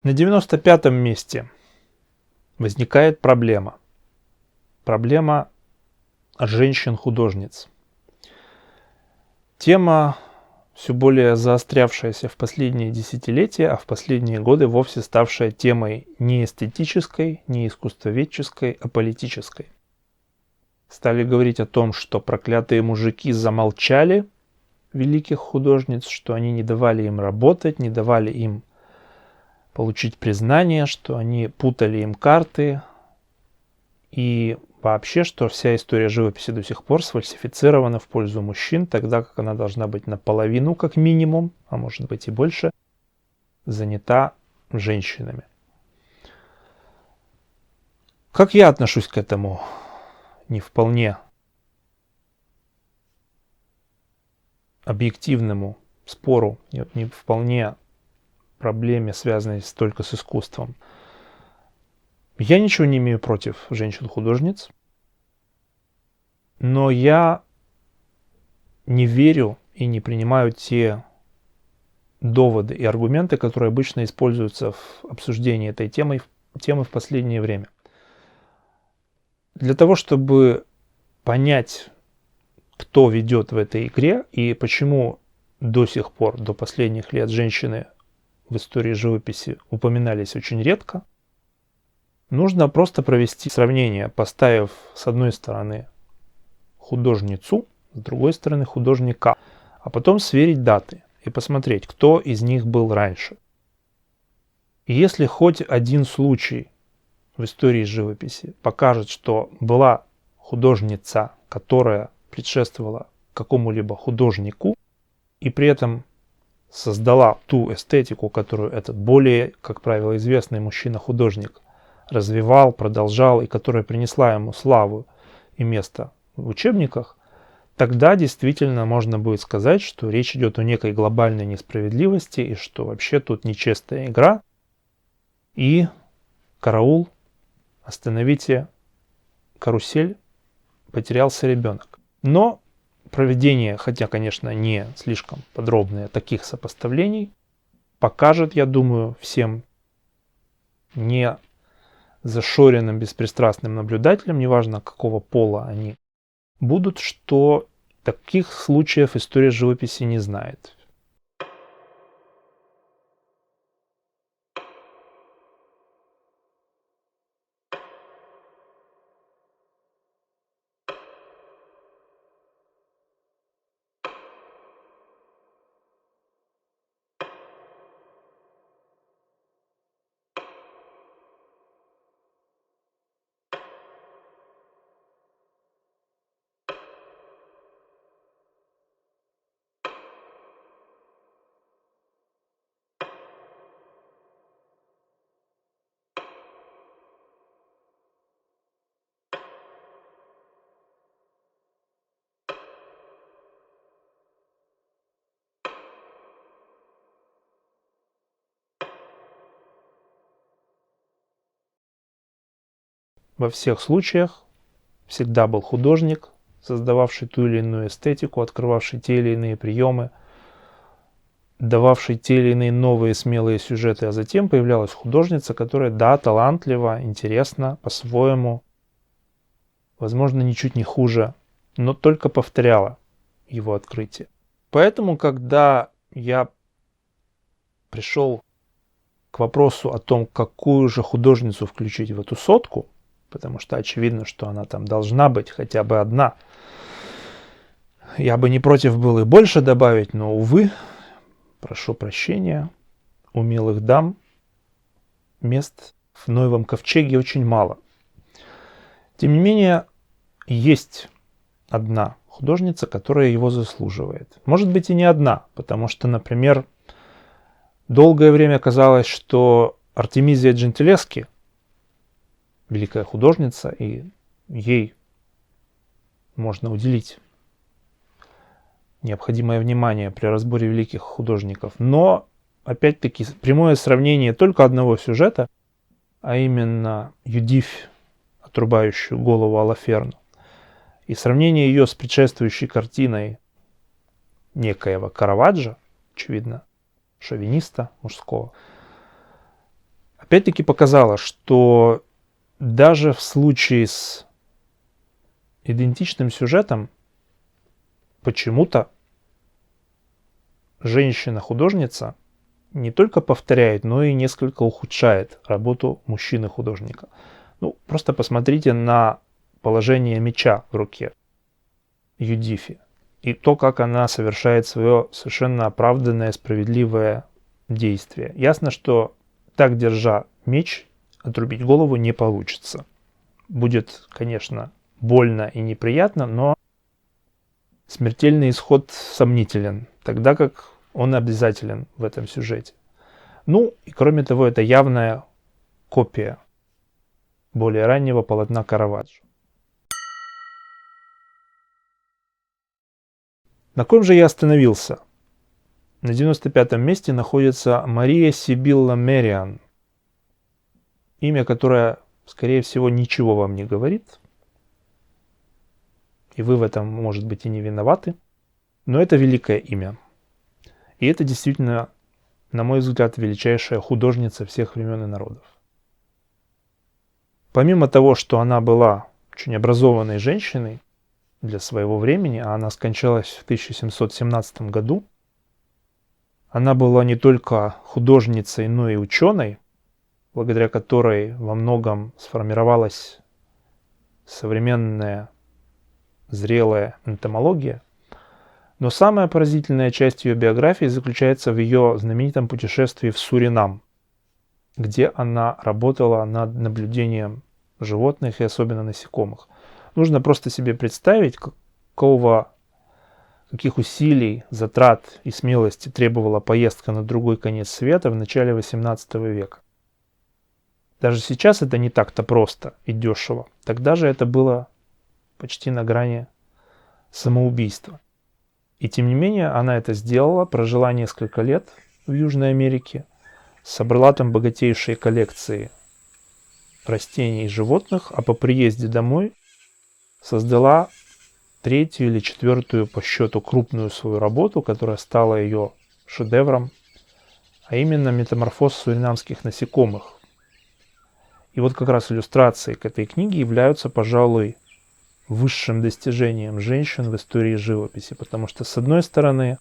На 95-м месте возникает проблема. Проблема женщин-художниц. Тема все более заострявшаяся в последние десятилетия, а в последние годы вовсе ставшая темой не эстетической, не искусствоведческой, а политической. Стали говорить о том, что проклятые мужики замолчали великих художниц, что они не давали им работать, не давали им получить признание, что они путали им карты, и вообще, что вся история живописи до сих пор сфальсифицирована в пользу мужчин, тогда как она должна быть наполовину, как минимум, а может быть и больше, занята женщинами. Как я отношусь к этому не вполне объективному спору, не вполне проблеме, связанной только с искусством? Я ничего не имею против женщин-художниц, но я не верю и не принимаю те доводы и аргументы, которые обычно используются в обсуждении этой темы в последнее время. Для того, чтобы понять, кто ведет в этой игре и почему до сих пор, до последних лет, женщины в истории живописи упоминались очень редко, нужно просто провести сравнение, поставив с одной стороны художницу, с другой стороны художника, а потом сверить даты и посмотреть, кто из них был раньше. И если хоть один случай в истории живописи покажет, что была художница, которая предшествовала какому-либо художнику, и при этом создала ту эстетику, которую этот более, как правило, известный мужчина-художник развивал, продолжал, и которая принесла ему славу и место в учебниках, тогда действительно можно будет сказать, что речь идет о некой глобальной несправедливости, и что вообще тут нечестная игра, и караул, остановите карусель, потерялся ребенок. Но проведение, хотя, конечно, не слишком подробное, таких сопоставлений покажет, я думаю, всем не зашоренным, беспристрастным наблюдателям, неважно какого пола они будут, что таких случаев история живописи не знает. Во всех случаях всегда был художник, создававший ту или иную эстетику, открывавший те или иные приемы, дававший те или иные новые смелые сюжеты, а затем появлялась художница, которая, да, талантлива, интересна по-своему, возможно, ничуть не хуже, но только повторяла его открытие. Поэтому, когда я пришел к вопросу о том, какую же художницу включить в эту сотку, потому что очевидно, что она там должна быть хотя бы одна, я бы не против был и больше добавить, но, увы, прошу прощения, у милых дам мест в Ноевом ковчеге очень мало. Тем не менее, есть одна художница, которая его заслуживает. Может быть и не одна, потому что, например, долгое время казалось, что Артемизия Джентилески, великая художница, и ей можно уделить необходимое внимание при разборе великих художников. Но, опять-таки, прямое сравнение только одного сюжета, а именно Юдифь, отрубающую голову Алаферну, и сравнение ее с предшествующей картиной некоего Караваджо, очевидно, шовиниста мужского, опять-таки показала, что даже в случае с идентичным сюжетом почему-то женщина-художница не только повторяет, но и несколько ухудшает работу мужчины-художника. Ну, просто посмотрите на положение меча в руке Юдифи и то, как она совершает свое совершенно оправданное, справедливое действие. Ясно, что так, держа меч, отрубить голову не получится. Будет, конечно, больно и неприятно, но смертельный исход сомнителен, тогда как он обязателен в этом сюжете. Ну, и кроме того, это явная копия более раннего полотна Караваджо. На ком же я остановился? На 95-м месте находится Мария Сибилла Мериан. Имя, которое, скорее всего, ничего вам не говорит. И вы в этом, может быть, и не виноваты. Но это великое имя. И это действительно, на мой взгляд, величайшая художница всех времен и народов. Помимо того, что она была очень образованной женщиной для своего времени, а она скончалась в 1717 году, она была не только художницей, но и ученой, благодаря которой во многом сформировалась современная зрелая энтомология. Но самая поразительная часть ее биографии заключается в ее знаменитом путешествии в Суринам, где она работала над наблюдением животных и особенно насекомых. Нужно просто себе представить, каких усилий, затрат и смелости требовала поездка на другой конец света в начале XVIII века. Даже сейчас это не так-то просто и дешево. Тогда же это было почти на грани самоубийства. И тем не менее она это сделала, прожила несколько лет в Южной Америке, собрала там богатейшие коллекции растений и животных, а по приезде домой создала третью или четвертую по счету крупную свою работу, которая стала ее шедевром, а именно метаморфоз суринамских насекомых. И вот как раз иллюстрации к этой книге являются, пожалуй, высшим достижением женщин в истории живописи, потому что, с одной стороны,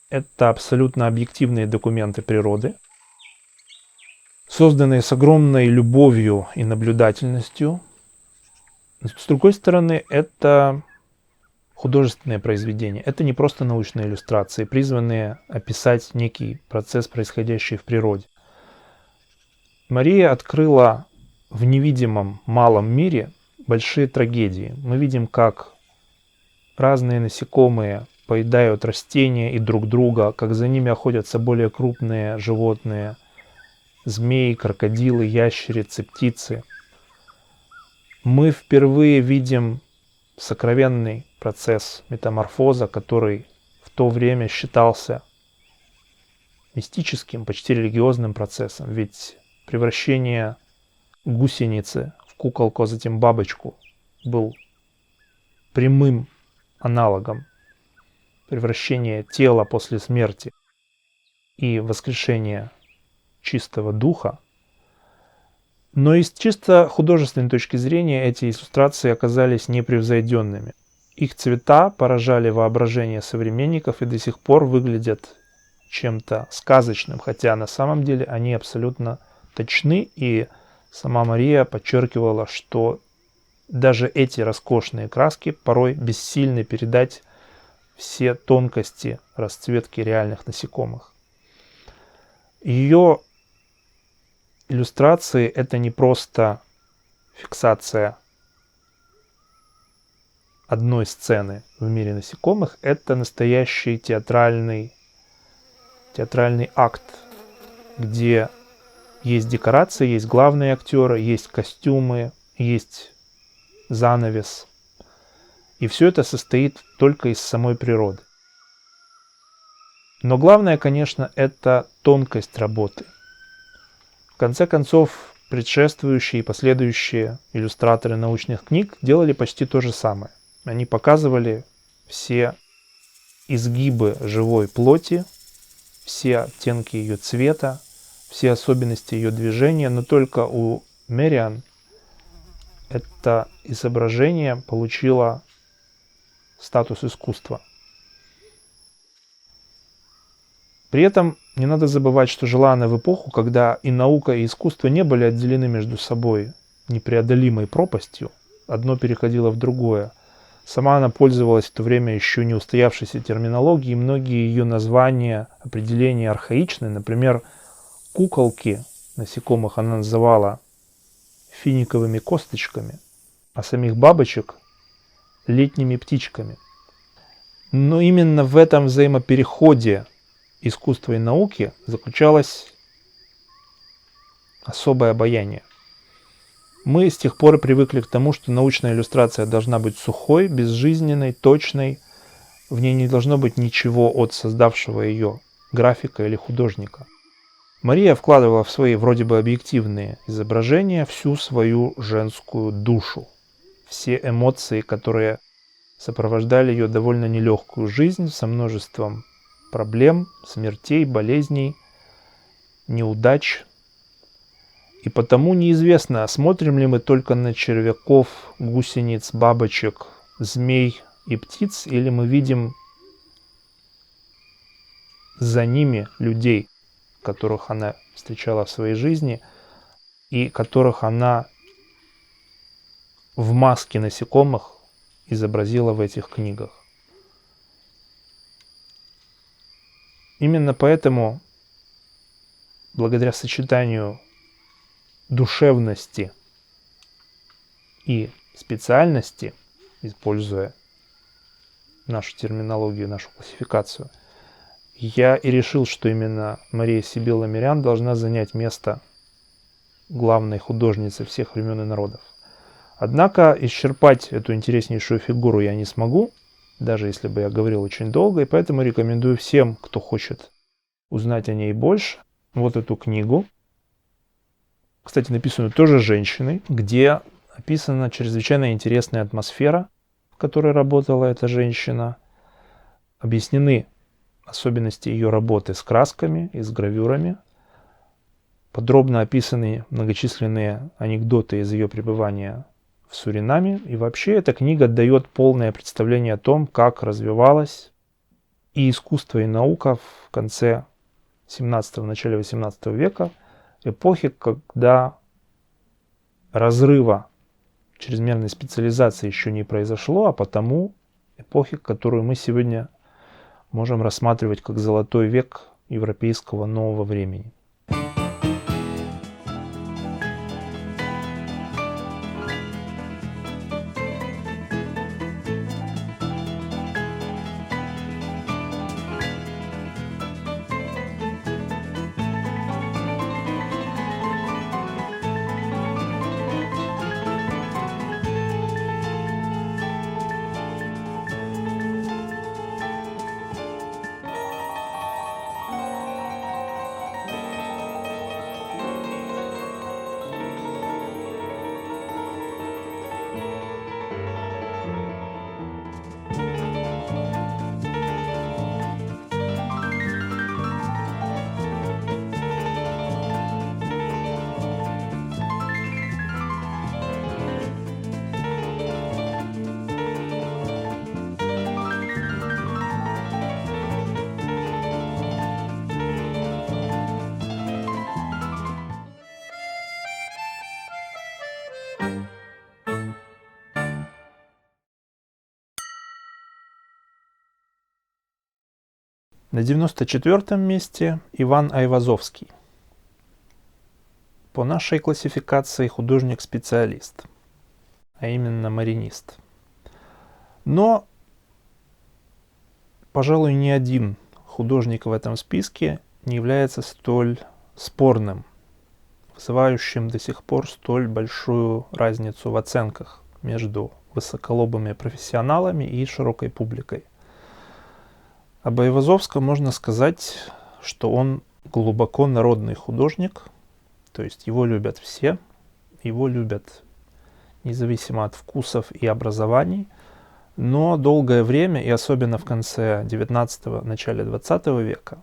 это абсолютно объективные документы природы, созданные с огромной любовью и наблюдательностью. С другой стороны, это художественные произведения. Это не просто научные иллюстрации, призванные описать некий процесс, происходящий в природе. Мария открыла в невидимом малом мире большие трагедии. Мы видим, как разные насекомые поедают растения и друг друга, как за ними охотятся более крупные животные, змеи, крокодилы, ящерицы, птицы. Мы впервые видим сокровенный процесс метаморфоза, который в то время считался мистическим, почти религиозным процессом. Ведь превращение гусеницы в куколку, а затем бабочку был прямым аналогом превращения тела после смерти и воскрешения чистого духа. Но и с чисто художественной точки зрения эти иллюстрации оказались непревзойденными. Их цвета поражали воображение современников и до сих пор выглядят чем-то сказочным, хотя на самом деле они абсолютно точны, и сама Мария подчеркивала, что даже эти роскошные краски порой бессильны передать все тонкости расцветки реальных насекомых. Ее иллюстрации — это не просто фиксация одной сцены в мире насекомых, это настоящий театральный акт, где есть декорации, есть главные актеры, есть костюмы, есть занавес. И все это состоит только из самой природы. Но главное, конечно, это тонкость работы. В конце концов, предшествующие и последующие иллюстраторы научных книг делали почти то же самое. Они показывали все изгибы живой плоти, все оттенки ее цвета, все особенности ее движения, но только у Мэриан это изображение получило статус искусства. При этом не надо забывать, что жила она в эпоху, когда и наука, и искусство не были отделены между собой непреодолимой пропастью. Одно переходило в другое. Сама она пользовалась в то время еще не устоявшейся терминологией, и многие ее названия, определения архаичны. Например, куколки насекомых она называла финиковыми косточками, а самих бабочек – летними птичками. Но именно в этом взаимопереходе искусства и науки заключалось особое обаяние. Мы с тех пор привыкли к тому, что научная иллюстрация должна быть сухой, безжизненной, точной. В ней не должно быть ничего от создавшего ее графика или художника. Мария вкладывала в свои вроде бы объективные изображения всю свою женскую душу, все эмоции, которые сопровождали ее довольно нелегкую жизнь со множеством проблем, смертей, болезней, неудач. И потому неизвестно, смотрим ли мы только на червяков, гусениц, бабочек, змей и птиц, или мы видим за ними людей, которых она встречала в своей жизни и которых она в маске насекомых изобразила в этих книгах. Именно поэтому, благодаря сочетанию душевности и специальности, используя нашу терминологию, нашу классификацию, я и решил, что именно Мария Сибилла Мирян должна занять место главной художницы всех времен и народов. Однако исчерпать эту интереснейшую фигуру я не смогу, даже если бы я говорил очень долго, и поэтому рекомендую всем, кто хочет узнать о ней больше, вот эту книгу, кстати, написанную тоже женщиной, где описана чрезвычайно интересная атмосфера, в которой работала эта женщина, объяснены особенности ее работы с красками и с гравюрами, подробно описаны многочисленные анекдоты из ее пребывания в Суринаме, и вообще эта книга дает полное представление о том, как развивалось и искусство, и наука в конце 17-го, начале 18 века, эпохи, когда разрыва чрезмерной специализации еще не произошло, а потому эпохи, которую мы сегодня можем рассматривать как золотой век европейского нового времени. На 94-м месте Иван Айвазовский. По нашей классификации художник-специалист, а именно маринист. Но, пожалуй, ни один художник в этом списке не является столь спорным, вызывающим до сих пор столь большую разницу в оценках между высоколобыми профессионалами и широкой публикой. Об Айвазовском можно сказать, что он глубоко народный художник, то есть его любят все, его любят независимо от вкусов и образований, но долгое время, и особенно в конце 19-го, начале 20 века,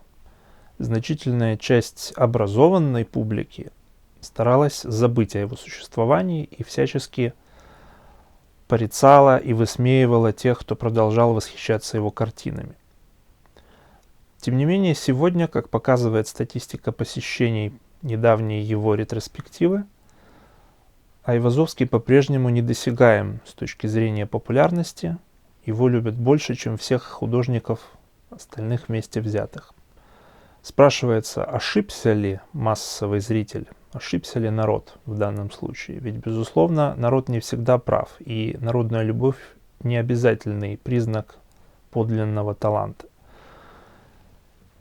значительная часть образованной публики старалась забыть о его существовании и всячески порицала и высмеивала тех, кто продолжал восхищаться его картинами. Тем не менее, сегодня, как показывает статистика посещений недавней его ретроспективы, Айвазовский по-прежнему недосягаем с точки зрения популярности. Его любят больше, чем всех художников остальных вместе взятых. Спрашивается, ошибся ли массовый зритель, ошибся ли народ в данном случае? Ведь, безусловно, народ не всегда прав, и народная любовь не обязательный признак подлинного таланта.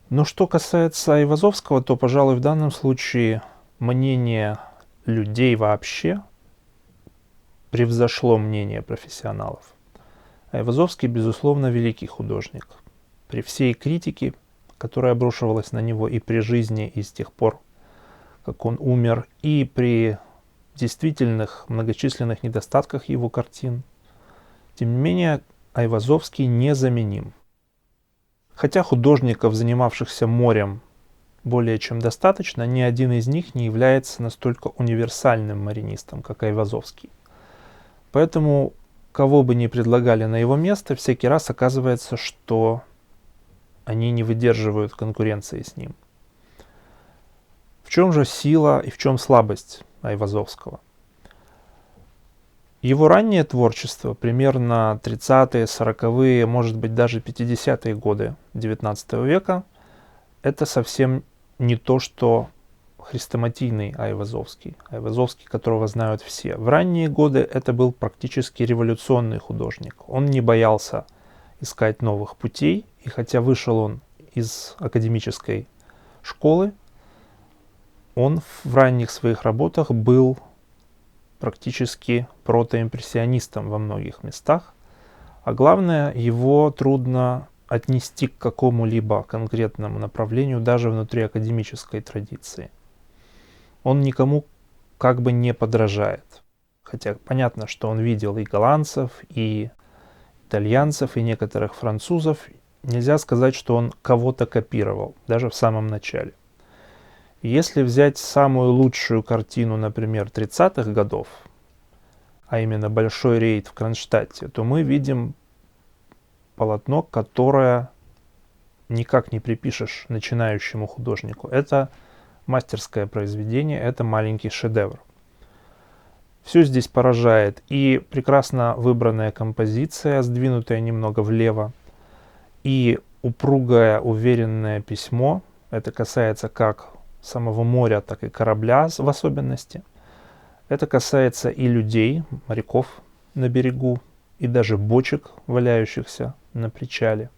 Но что касается Айвазовского, то, пожалуй, в данном случае мнение людей вообще превзошло мнение профессионалов. Айвазовский, безусловно, великий художник. При всей критике, которая обрушивалась на него и при жизни, и с тех пор, как он умер, и при действительных многочисленных недостатках его картин, тем не менее, Айвазовский незаменим. Хотя художников, занимавшихся морем, более чем достаточно, ни один из них не является настолько универсальным маринистом, как Айвазовский. Поэтому, кого бы ни предлагали на его место, всякий раз оказывается, что они не выдерживают конкуренции с ним. В чем же сила и в чем слабость Айвазовского? Его раннее творчество, примерно 30-е, 40-е, может быть даже 50-е годы XIX века, это совсем не то, что хрестоматийный Айвазовский, Айвазовский, которого знают все. В ранние годы это был практически революционный художник. Он не боялся искать новых путей, и хотя вышел он из академической школы, он в ранних своих работах был практически протоимпрессионистом во многих местах, а главное, его трудно отнести к какому-либо конкретному направлению даже внутри академической традиции. Он никому как бы не подражает. Хотя понятно, что он видел и голландцев, и итальянцев, и некоторых французов. Нельзя сказать, что он кого-то копировал, даже в самом начале. Если взять самую лучшую картину, например, 30-х годов, а именно «Большой рейд» в Кронштадте, то мы видим полотно, которое никак не припишешь начинающему художнику. Это мастерское произведение, это маленький шедевр. Все здесь поражает. И прекрасно выбранная композиция, сдвинутая немного влево, и упругое, уверенное письмо. Это касается как самого моря, так и корабля в особенности. Это касается и людей, моряков на берегу, и даже бочек, валяющихся на причале.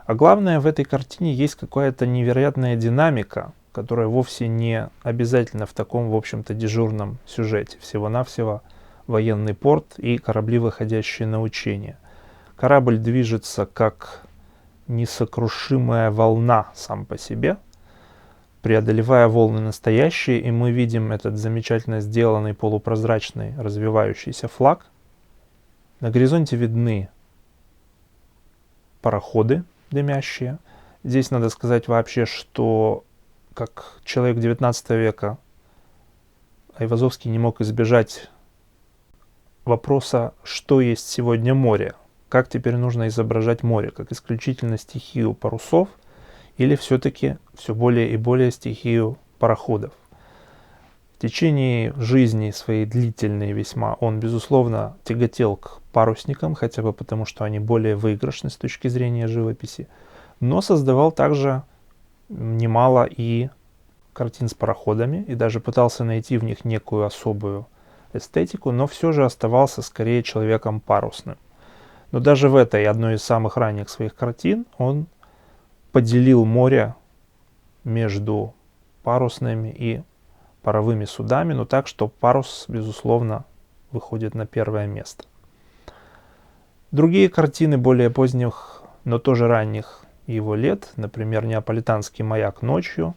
А главное, в этой картине есть какая-то невероятная динамика, которая вовсе не обязательно в таком, в общем-то, дежурном сюжете. Всего-навсего военный порт и корабли, выходящие на учения. Корабль движется как несокрушимая волна сам по себе, преодолевая волны настоящие, и мы видим этот замечательно сделанный полупрозрачный развивающийся флаг. На горизонте видны пароходы дымящие. Здесь надо сказать вообще, что как человек 19 века Айвазовский не мог избежать вопроса, что есть сегодня море, как теперь нужно изображать море, как исключительно стихию парусов или все-таки все более и более стихию пароходов. В течение жизни своей длительной весьма он, безусловно, тяготел к парусникам, хотя бы потому, что они более выигрышны с точки зрения живописи, но создавал также немало и картин с пароходами, и даже пытался найти в них некую особую эстетику, но все же оставался скорее человеком парусным. Но даже в этой, одной из самых ранних своих картин, он поделил море между парусными и паровыми судами, но так, что парус, безусловно, выходит на первое место. Другие картины более поздних, но тоже ранних его лет, например, «Неаполитанский маяк ночью»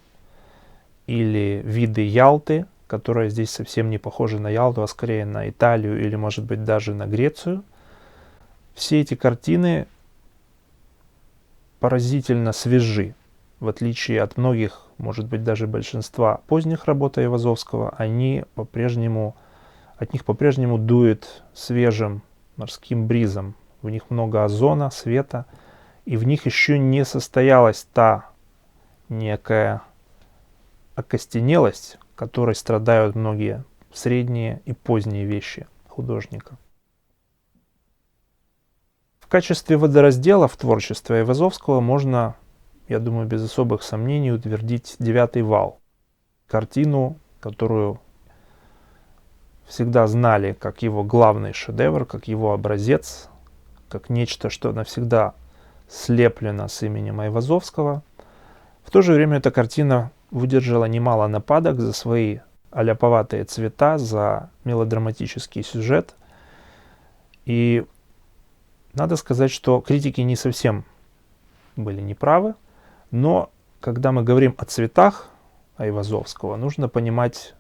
или «Виды Ялты», которая здесь совсем не похожа на Ялту, а скорее на Италию или, может быть, даже на Грецию. Все эти картины поразительно свежи. в отличие от многих, может быть, даже большинства поздних работ Айвазовского, от них по-прежнему дует свежим морским бризом. В них много озона, света, и в них еще не состоялась та некая окостенелость, которой страдают многие средние и поздние вещи художника. В качестве водораздела в творчестве Айвазовского можно, я думаю, без особых сомнений утвердить «Девятый вал», картину, которую всегда знали как его главный шедевр, как его образец, как нечто, что навсегда слеплено с именем Айвазовского. В то же время эта картина выдержала немало нападок за свои аляповатые цвета, за мелодраматический сюжет. И надо сказать, что критики не совсем были неправы, но когда мы говорим о цветах Айвазовского, нужно понимать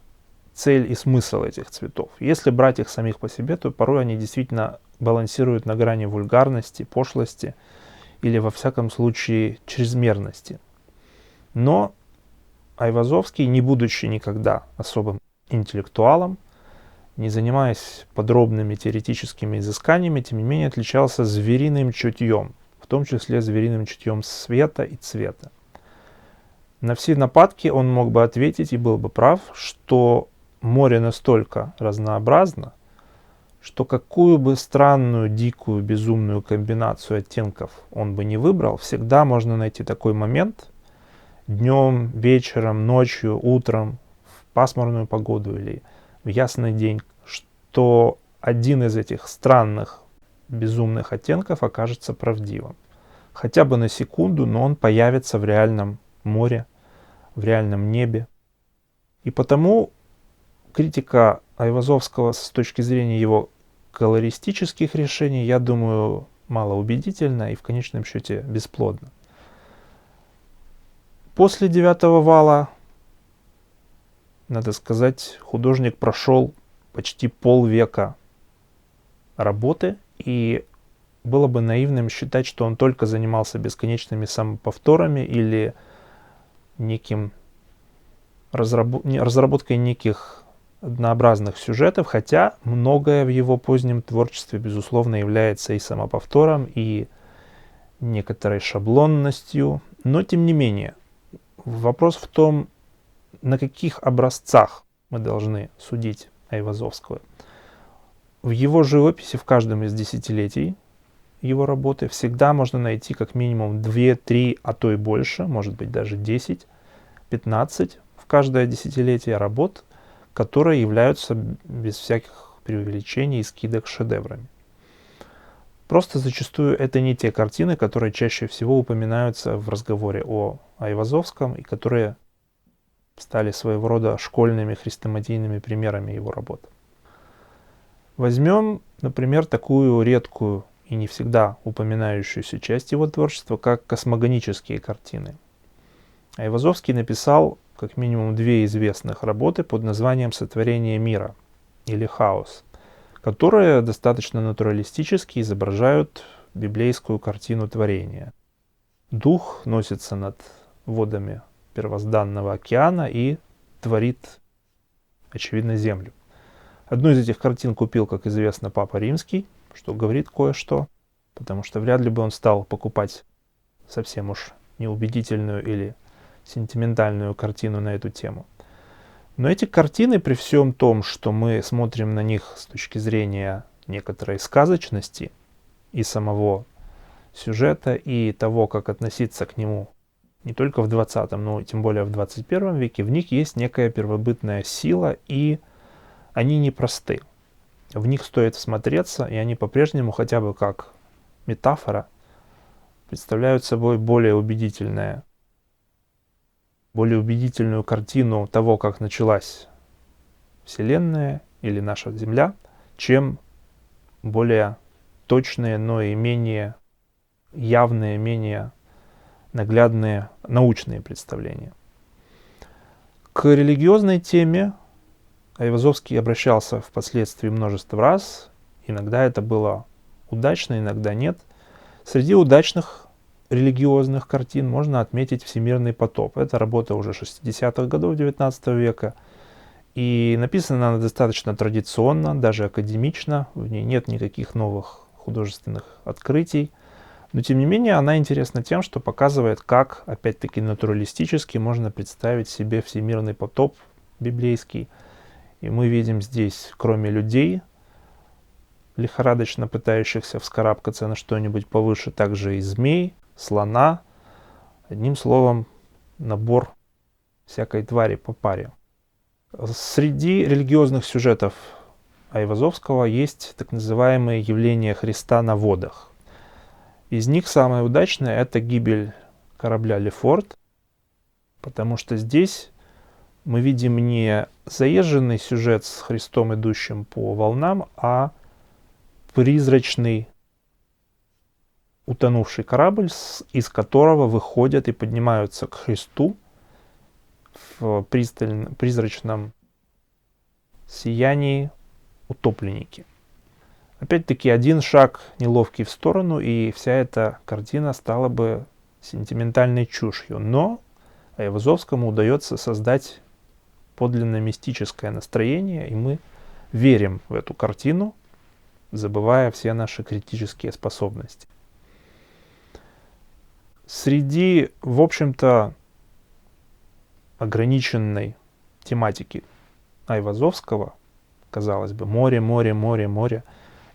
цель и смысл этих цветов. Если брать их самих по себе, то порой они действительно балансируют на грани вульгарности, пошлости или, во всяком случае, чрезмерности. Но Айвазовский, не будучи никогда особым интеллектуалом, не занимаясь подробными теоретическими изысканиями, тем не менее отличался звериным чутьем, в том числе звериным чутьем света и цвета. На все нападки он мог бы ответить и был бы прав, что море настолько разнообразно, что какую бы странную, дикую, безумную комбинацию оттенков он бы не выбрал, всегда можно найти такой момент днем, вечером, ночью, утром, в пасмурную погоду или в ясный день, что один из этих странных, безумных оттенков окажется правдивым. Хотя бы на секунду, но он появится в реальном море, в реальном небе. И потому критика Айвазовского с точки зрения его колористических решений, я думаю, малоубедительна и в конечном счете бесплодна. После «Девятого вала», надо сказать, художник прошел почти полвека работы, и было бы наивным считать, что он только занимался бесконечными самоповторами или разработкой неких однообразных сюжетов, хотя многое в его позднем творчестве, безусловно, является и самоповтором, и некоторой шаблонностью, но тем не менее, вопрос в том, на каких образцах мы должны судить Айвазовского. В его живописи в каждом из десятилетий его работы всегда можно найти как минимум 2-3, а то и больше, может быть даже 10, 15 в каждое десятилетие работ, которые являются без всяких преувеличений и скидок шедеврами. Просто зачастую это не те картины, которые чаще всего упоминаются в разговоре о Айвазовском и которые стали своего рода школьными хрестоматийными примерами его работ. Возьмем, например, такую редкую и не всегда упоминающуюся часть его творчества, как космогонические картины. Айвазовский написал как минимум 2 известных работы под названием «Сотворение мира» или «Хаос», которые достаточно натуралистически изображают библейскую картину творения. Дух носится над водами первозданного океана и творит, очевидно, землю. Одну из этих картин купил, как известно, Папа Римский, что говорит кое-что, потому что вряд ли бы он стал покупать совсем уж неубедительную или сентиментальную картину на эту тему. Но эти картины, при всем том, что мы смотрим на них с точки зрения некоторой сказочности и самого сюжета, и того, как относиться к нему не только в 20-м, но тем более в 21 веке, в них есть некая первобытная сила, и они непросты. В них стоит всмотреться, и они по-прежнему, хотя бы как метафора, представляют собой более убедительную картину того, как началась Вселенная или наша Земля, чем более точные, но и менее явные, менее наглядные научные представления. К религиозной теме Айвазовский обращался впоследствии множество раз. Иногда это было удачно, иногда нет. Среди удачных религиозных картин можно отметить «Всемирный потоп». Это работа уже 60-х годов XIX века. И написана она достаточно традиционно, даже академично. В ней нет никаких новых художественных открытий. Но тем не менее она интересна тем, что показывает, как, опять-таки, натуралистически можно представить себе всемирный потоп библейский. И мы видим здесь, кроме людей, лихорадочно пытающихся вскарабкаться на что-нибудь повыше, также и змей, слона. Одним словом, набор всякой твари по паре. Среди религиозных сюжетов Айвазовского есть так называемые явления Христа на водах. Из них самое удачное – это гибель корабля Лефорт, потому что здесь мы видим не заезженный сюжет с Христом, идущим по волнам, а призрачный утонувший корабль, из которого выходят и поднимаются к Христу в призрачном сиянии утопленники. Опять-таки, один шаг неловкий в сторону, и вся эта картина стала бы сентиментальной чушью. Но Айвазовскому удается создать подлинно мистическое настроение, и мы верим в эту картину, забывая все наши критические способности. Среди, в общем-то, ограниченной тематики Айвазовского, казалось бы, море, море, море, море,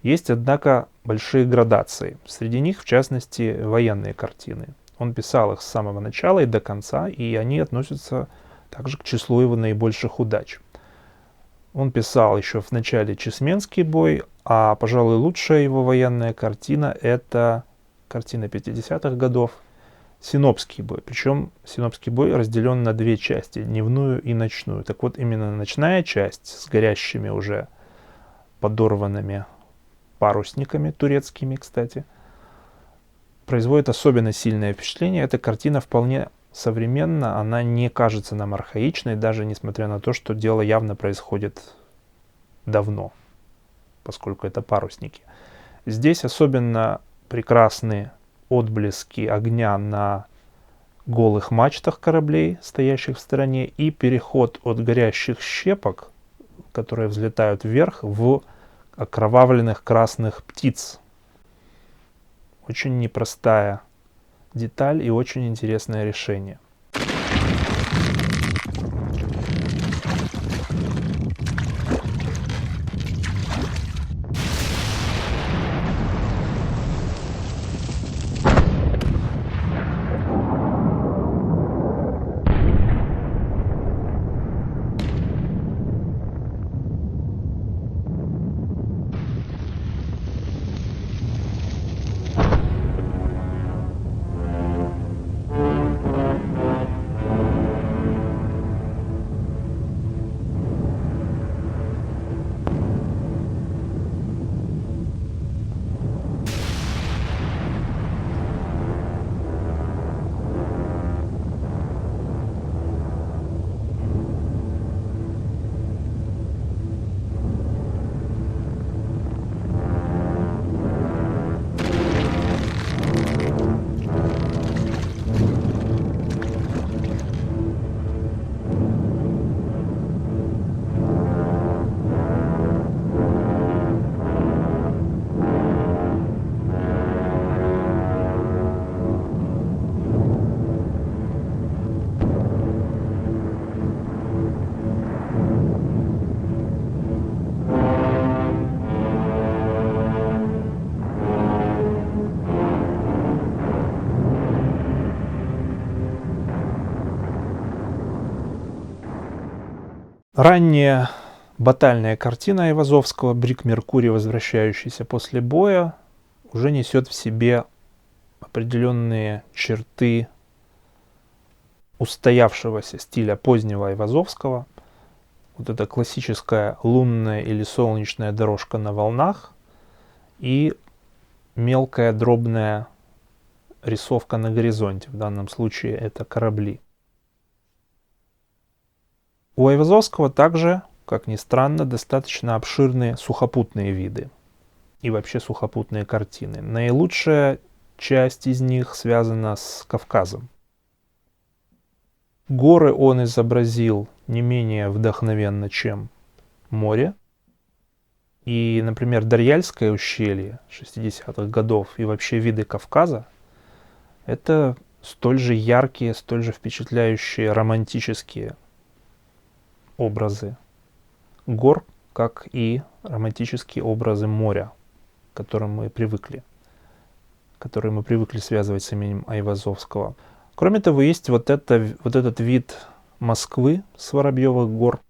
есть, однако, большие градации. Среди них, в частности, военные картины. Он писал их с самого начала и до конца, и они относятся также к числу его наибольших удач. Он писал еще в начале «Чесменский бой», а, пожалуй, лучшая его военная картина – это картина 50-х годов «Синопский бой». Причем «Синопский бой» разделен на две части – дневную и ночную. Так вот, именно ночная часть с горящими уже подорванными парусниками, турецкими, кстати, производит особенно сильное впечатление. Эта картина вполне современна, она не кажется нам архаичной, даже несмотря на то, что дело явно происходит давно, поскольку это парусники. Здесь особенно прекрасны отблески огня на голых мачтах кораблей, стоящих в стороне, и переход от горящих щепок, которые взлетают вверх, в окровавленных красных птиц. Очень непростая деталь и очень интересное решение. Ранняя батальная картина Айвазовского «Брик Меркурий, возвращающийся после боя», уже несет в себе определенные черты устоявшегося стиля позднего Айвазовского. Вот эта классическая лунная или солнечная дорожка на волнах и мелкая дробная рисовка на горизонте. В данном случае это корабли. У Айвазовского также, как ни странно, достаточно обширные сухопутные виды и вообще сухопутные картины. Наилучшая часть из них связана с Кавказом. Горы он изобразил не менее вдохновенно, чем море. И, например, Дарьяльское ущелье 60-х годов и вообще виды Кавказа — это столь же яркие, столь же впечатляющие романтические образы гор, как и романтические образы моря, к которым мы привыкли, которые мы привыкли связывать с именем Айвазовского. Кроме того, есть вот этот вид Москвы с Воробьевых гор,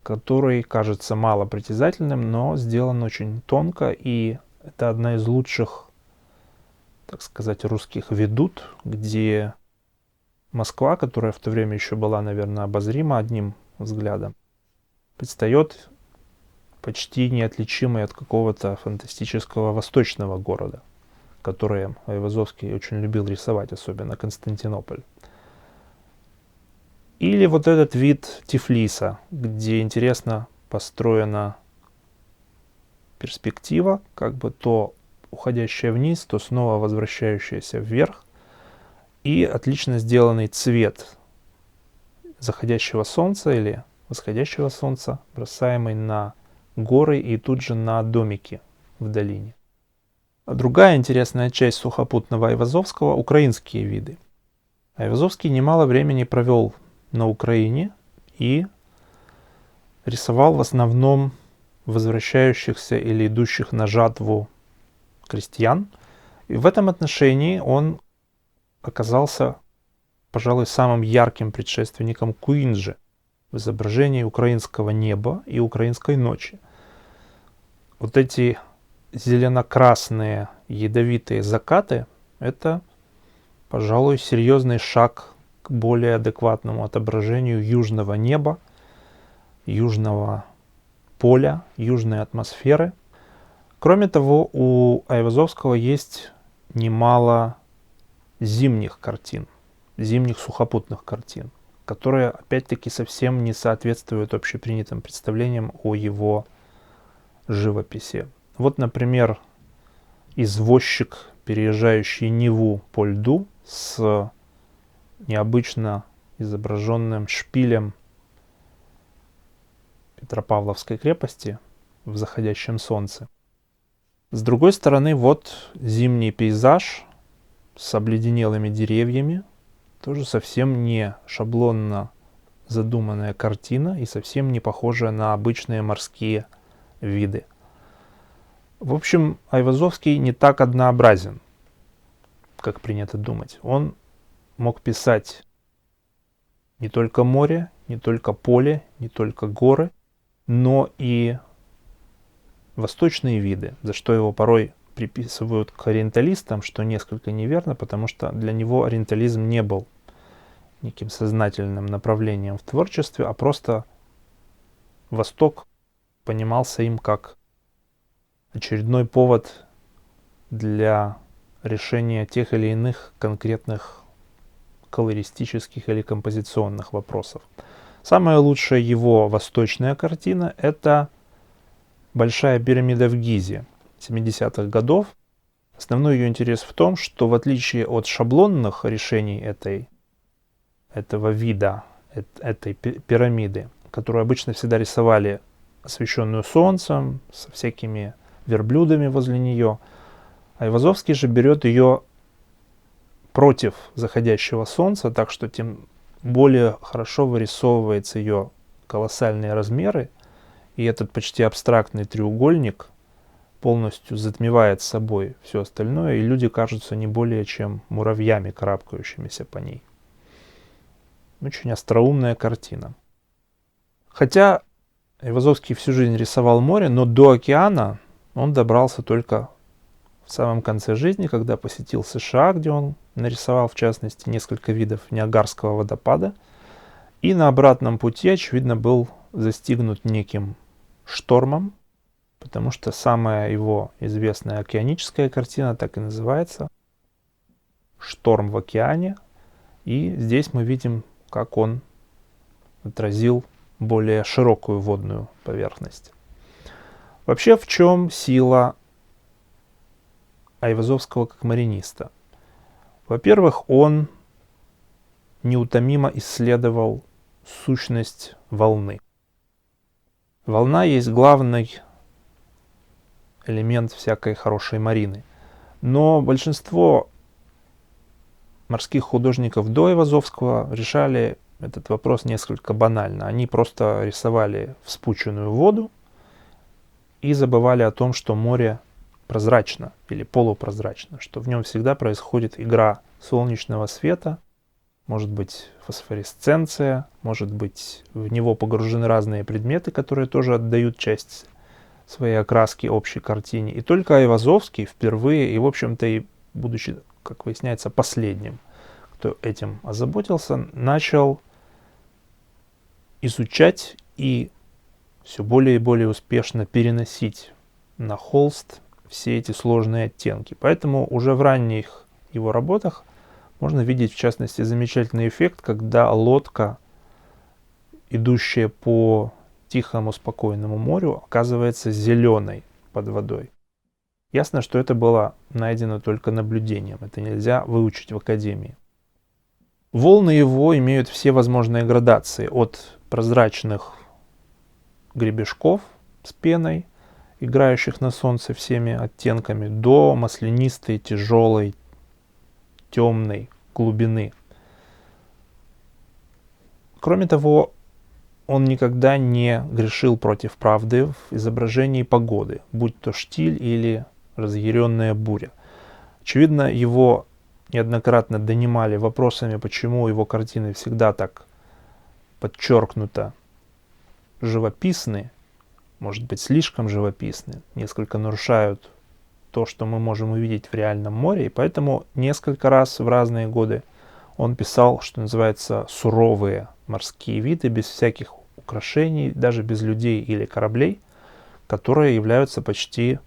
который кажется мало притязательным, но сделан очень тонко, и это одна из лучших, так сказать, русских ведут, где Москва, которая в то время еще была, наверное, обозрима одним взглядом, предстает почти неотличимой от какого-то фантастического восточного города, который Айвазовский очень любил рисовать, особенно Константинополь. Или вот этот вид Тифлиса, где интересно построена перспектива, как бы то уходящая вниз, то снова возвращающаяся вверх, и отлично сделанный цвет заходящего солнца или восходящего солнца, бросаемый на горы и тут же на домики в долине. А другая интересная часть сухопутного Айвазовского — украинские виды. Айвазовский немало времени провел на Украине и рисовал в основном возвращающихся или идущих на жатву крестьян. И в этом отношении он оказался, пожалуй, самым ярким предшественником Куинджи в изображении украинского неба и украинской ночи. Вот эти зелено-красные ядовитые закаты — это, пожалуй, серьезный шаг к более адекватному отображению южного неба, южного поля, южной атмосферы. Кроме того, у Айвазовского есть немало зимних картин, зимних сухопутных картин, которые, опять-таки, совсем не соответствуют общепринятым представлениям о его живописи. Вот, например, извозчик, переезжающий Неву по льду с необычно изображенным шпилем Петропавловской крепости в заходящем солнце. С другой стороны, вот зимний пейзаж с обледенелыми деревьями, тоже совсем не шаблонно задуманная картина и совсем не похожая на обычные морские виды. В общем, Айвазовский не так однообразен, как принято думать. Он мог писать не только море, не только поле, не только горы, но и восточные виды, за что его порой приписывают к ориенталистам, что несколько неверно, потому что для него ориентализм не был неким сознательным направлением в творчестве, а просто Восток понимался им как очередной повод для решения тех или иных конкретных колористических или композиционных вопросов. Самая лучшая его восточная картина — это Большая пирамида в Гизе 70-х годов. Основной ее интерес в том, что в отличие от шаблонных решений этого вида, этой пирамиды, которую обычно всегда рисовали освещенную солнцем, со всякими верблюдами возле нее, Айвазовский же берет ее против заходящего солнца, так что тем более хорошо вырисовывается ее колоссальные размеры, и этот почти абстрактный треугольник полностью затмевает собой все остальное, и люди кажутся не более чем муравьями, карабкающимися по ней. Очень остроумная картина. Хотя Айвазовский всю жизнь рисовал море, но до океана он добрался только в самом конце жизни, когда посетил США, где он нарисовал, в частности, несколько видов Ниагарского водопада. И на обратном пути, очевидно, был застигнут неким штормом, потому что самая его известная океаническая картина так и называется «Шторм в океане». И здесь мы видим, как он отразил более широкую водную поверхность. Вообще, в чем сила Айвазовского как мариниста? Во-первых, он неутомимо исследовал сущность волны. Волна есть главный элемент всякой хорошей марины. Но большинство морских художников до Айвазовского решали этот вопрос несколько банально. Они просто рисовали вспученную воду и забывали о том, что море прозрачно или полупрозрачно, что в нем всегда происходит игра солнечного света, может быть фосфоресценция, может быть в него погружены разные предметы, которые тоже отдают часть своей окраски общей картине. И только Айвазовский впервые, и в общем-то и будучи, как выясняется, последним, кто этим озаботился, начал изучать и все более и более успешно переносить на холст все эти сложные оттенки. Поэтому уже в ранних его работах можно видеть, в частности, замечательный эффект, когда лодка, идущая по тихому, спокойному морю, оказывается зеленой под водой. Ясно, что это было найдено только наблюдением. Это нельзя выучить в академии. Волны его имеют все возможные градации. От прозрачных гребешков с пеной, играющих на солнце всеми оттенками, до маслянистой, тяжелой, темной глубины. Кроме того, он никогда не грешил против правды в изображении погоды, будь то штиль или разъяренная буря. Очевидно, его неоднократно донимали вопросами, почему его картины всегда так подчеркнуто живописны, может быть, слишком живописны, несколько нарушают то, что мы можем увидеть в реальном море, и поэтому несколько раз в разные годы он писал, что называется, суровые морские виды, без всяких украшений, даже без людей или кораблей, которые являются почти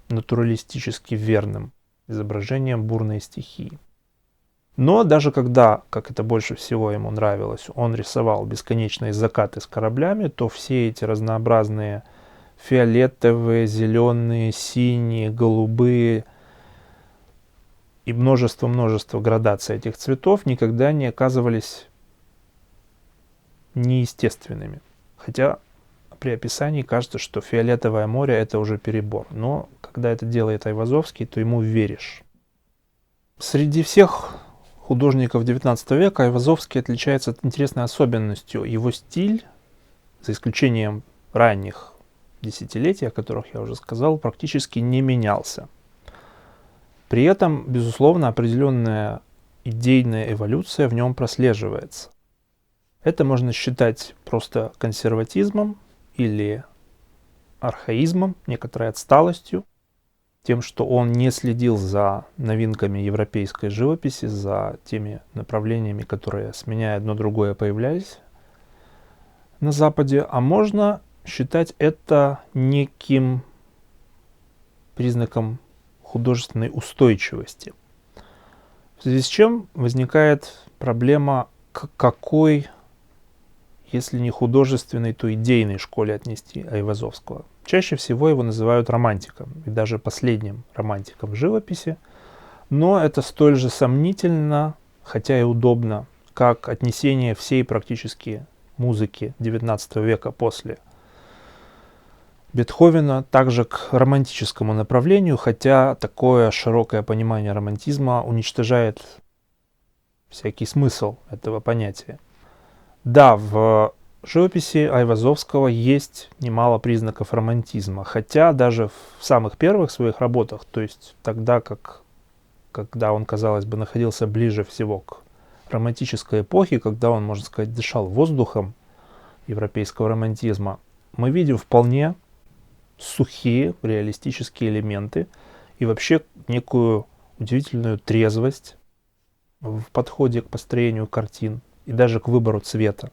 натуралистически верным изображением бурной стихии. Но даже когда, как это больше всего ему нравилось, он рисовал бесконечные закаты с кораблями, то все эти разнообразные фиолетовые, зеленые, синие, голубые и множество градаций этих цветов никогда не оказывались неестественными. Хотя при описании кажется, что фиолетовое море это уже перебор. Но когда это делает Айвазовский, то ему веришь. Среди всех художников XIX века Айвазовский отличается интересной особенностью. Его стиль, за исключением ранних десятилетий, о которых я уже сказал, практически не менялся. При этом, безусловно, определенная идейная эволюция в нем прослеживается. Это можно считать просто консерватизмом или архаизмом, некоторой отсталостью, тем, что он не следил за новинками европейской живописи, за теми направлениями, которые, сменяя одно другое, появлялись на Западе, а можно считать это неким признаком художественной устойчивости. В связи с чем возникает проблема, к какой, если не художественной, то идейной школе отнести Айвазовского. Чаще всего его называют романтиком, и даже последним романтиком в живописи, но это столь же сомнительно, хотя и удобно, как отнесение всей практически музыки XIX века после Бетховена также к романтическому направлению, хотя такое широкое понимание романтизма уничтожает всякий смысл этого понятия. Да, в живописи Айвазовского есть немало признаков романтизма, хотя даже в самых первых своих работах, то есть тогда, когда он, казалось бы, находился ближе всего к романтической эпохе, когда он, можно сказать, дышал воздухом европейского романтизма, мы видим вполне сухие реалистические элементы и вообще некую удивительную трезвость в подходе к построению картин и даже к выбору цвета.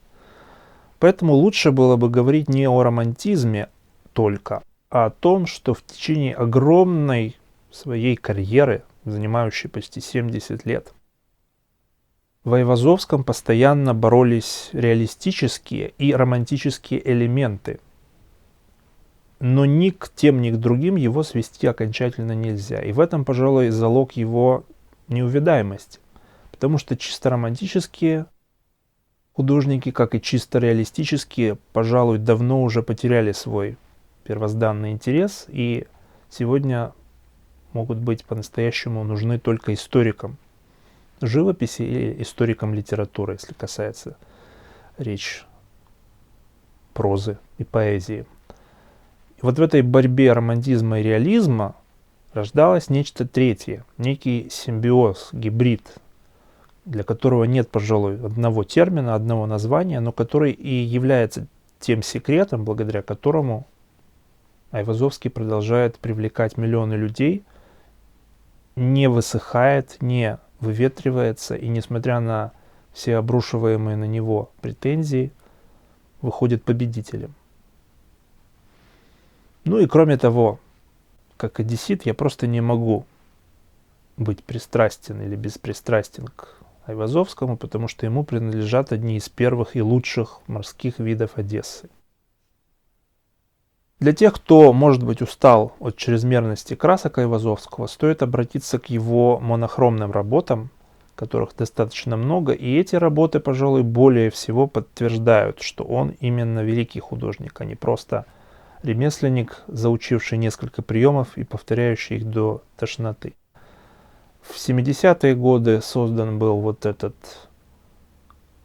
Поэтому лучше было бы говорить не о романтизме только, а о том, что в течение огромной своей карьеры, занимающей почти 70 лет, в Айвазовском постоянно боролись реалистические и романтические элементы. но ни к тем, ни к другим его свести окончательно нельзя. И в этом, пожалуй, залог его неувядаемости. Потому что чисто романтические художники, как и чисто реалистические, пожалуй, давно уже потеряли свой первозданный интерес и сегодня могут быть по-настоящему нужны только историкам живописи или историкам литературы, если касается речь прозы и поэзии. И вот в этой борьбе романтизма и реализма рождалось нечто третье, некий симбиоз, гибрид, для которого нет, пожалуй, одного термина, одного названия, но который и является тем секретом, благодаря которому Айвазовский продолжает привлекать миллионы людей, не высыхает, не выветривается и, несмотря на все обрушиваемые на него претензии, выходит победителем. Ну и кроме того, как одессит, я просто не могу быть пристрастен или беспристрастен к Айвазовскому, потому что ему принадлежат одни из первых и лучших морских видов Одессы. Для тех, кто, может быть, устал от чрезмерности красок Айвазовского, стоит обратиться к его монохромным работам, которых достаточно много, и эти работы, пожалуй, более всего подтверждают, что он именно великий художник, а не просто ремесленник, заучивший несколько приемов и повторяющий их до тошноты. В 70-е годы создан был вот этот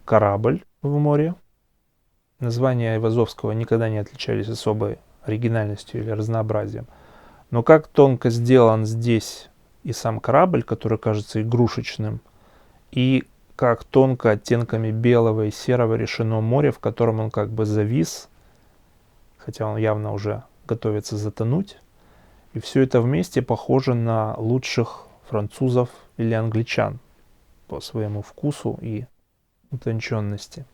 корабль в море. Названия Айвазовского никогда не отличались особой оригинальностью или разнообразием. Но как тонко сделан здесь и сам корабль, который кажется игрушечным, и как тонко оттенками белого и серого решено море, в котором он как бы завис, хотя он явно уже готовится затонуть. И все это вместе похоже на лучших французов или англичан по своему вкусу и утонченности.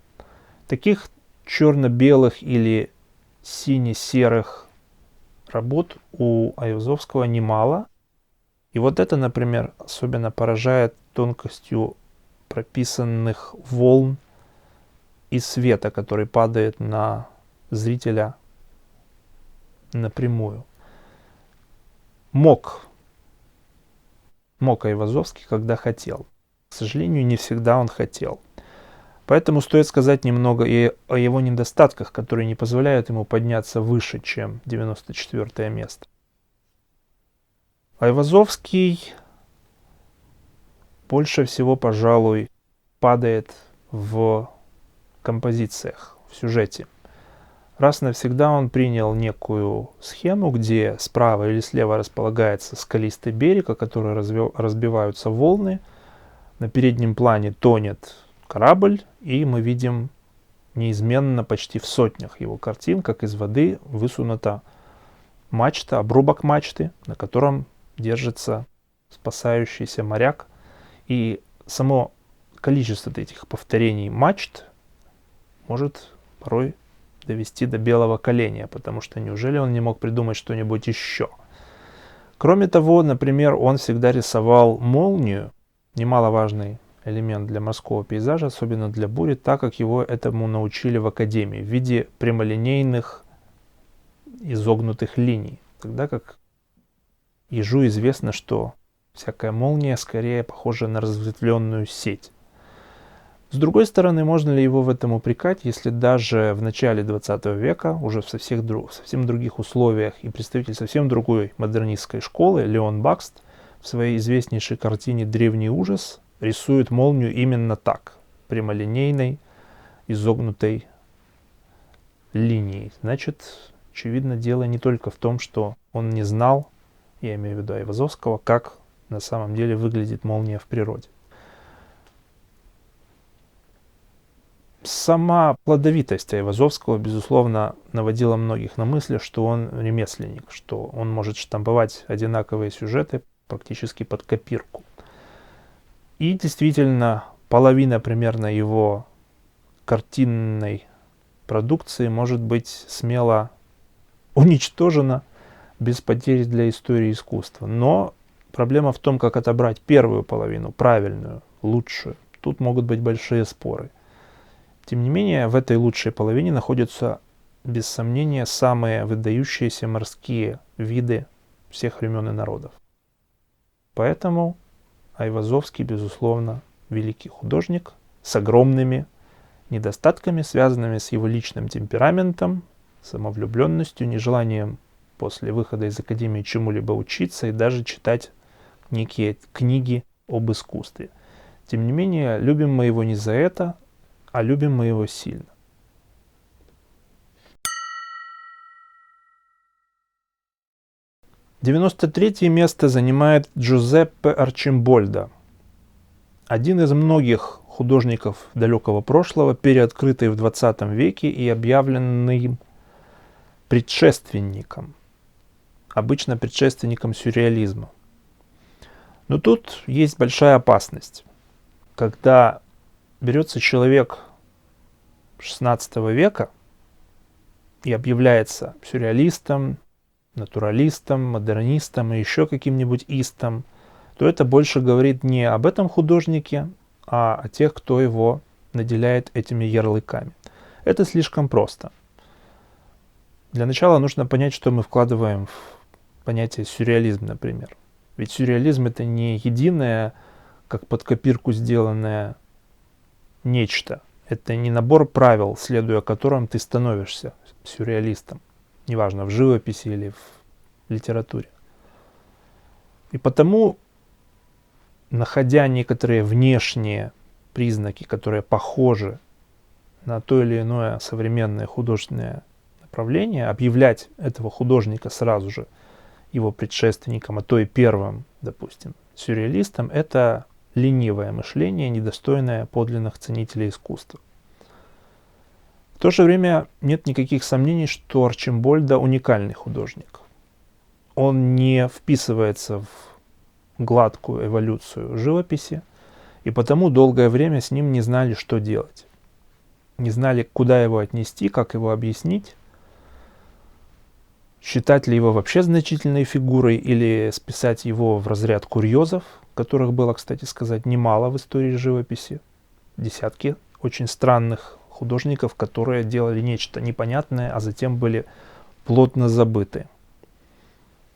Таких черно-белых или сине-серых работ у Айвазовского немало. И вот это, например, особенно поражает тонкостью прописанных волн и света, который падает на зрителя напрямую. Мог Айвазовский, когда хотел. К сожалению, не всегда он хотел. Поэтому стоит сказать немного и о его недостатках, которые не позволяют ему подняться выше, чем 94 место. Айвазовский больше всего, пожалуй, падает в композициях, в сюжете. Раз навсегда он принял некую схему, где справа или слева располагается скалистый берег, о который разбиваются волны. На переднем плане тонет корабль, и мы видим неизменно почти в сотнях его картин, как из воды высунута мачта, обрубок мачты, на котором держится спасающийся моряк. И само количество этих повторений мачт может порой довести до белого коленя, потому что неужели он не мог придумать что-нибудь еще? Кроме того, например, он всегда рисовал молнию, немаловажный элемент для морского пейзажа, особенно для бури, так как его этому научили в академии, в виде прямолинейных изогнутых линий. Тогда как ежу известно, что всякая молния скорее похожа на разветвленную сеть. С другой стороны, можно ли его в этом упрекать, если даже в начале 20 века, уже в совсем других условиях, и представитель совсем другой модернистской школы, Леон Бакст, в своей известнейшей картине «Древний ужас» рисует молнию именно так, прямолинейной, изогнутой линией. Значит, очевидно, дело не только в том, что он не знал, я имею в виду Айвазовского, как на самом деле выглядит молния в природе. Сама плодовитость Айвазовского, безусловно, наводила многих на мысли, что он ремесленник, что он может штамповать одинаковые сюжеты практически под копирку. И действительно, половина примерно его картинной продукции может быть смело уничтожена без потерь для истории искусства. Но проблема в том, как отобрать первую половину, правильную, лучшую. Тут могут быть большие споры. Тем не менее, в этой лучшей половине находится без сомнения, самые выдающиеся морские виды всех времен и народов. Поэтому Айвазовский, безусловно, великий художник с огромными недостатками, связанными с его личным темпераментом, самовлюбленностью, нежеланием после выхода из академии чему-либо учиться и даже читать некие книги об искусстве. Тем не менее, любим мы его не за это, а любим мы его сильно. 93-е место занимает Джузеппе Арчимбольдо, один из многих художников далекого прошлого, переоткрытый в 20 веке и объявленный предшественником, обычно предшественником сюрреализма. Но тут есть большая опасность. Когда берется человек 16 века и объявляется сюрреалистом, натуралистом, модернистом и еще каким-нибудь истом, то это больше говорит не об этом художнике, а о тех, кто его наделяет этими ярлыками. Это слишком просто. Для начала нужно понять, что мы вкладываем в понятие сюрреализм, например. Ведь сюрреализм — это не единое, как под копирку сделанное нечто. Это не набор правил, следуя которым ты становишься сюрреалистом. Неважно, в живописи или в литературе. И потому, находя некоторые внешние признаки, которые похожи на то или иное современное художественное направление, объявлять этого художника сразу же его предшественником, а то и первым, допустим, сюрреалистом, это ленивое мышление, недостойное подлинных ценителей искусства. В то же время нет никаких сомнений, что Арчимбольдо уникальный художник. Он не вписывается в гладкую эволюцию живописи, и потому долгое время с ним не знали, что делать. Не знали, куда его отнести, как его объяснить, считать ли его вообще значительной фигурой или списать его в разряд курьезов, которых было, кстати сказать, немало в истории живописи. Десятки очень странных художников, которые делали нечто непонятное, а затем были плотно забыты.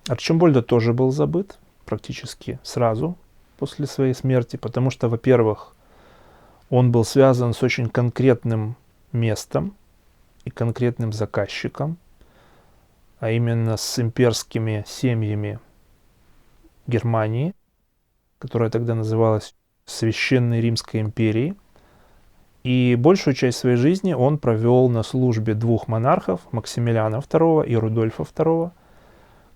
Арчимбольдо тоже был забыт практически сразу после своей смерти, потому что, во-первых, он был связан с очень конкретным местом и конкретным заказчиком, а именно с имперскими семьями Германии, которая тогда называлась Священной Римской империей. И большую часть своей жизни он провел на службе двух монархов, Максимилиана II и Рудольфа II,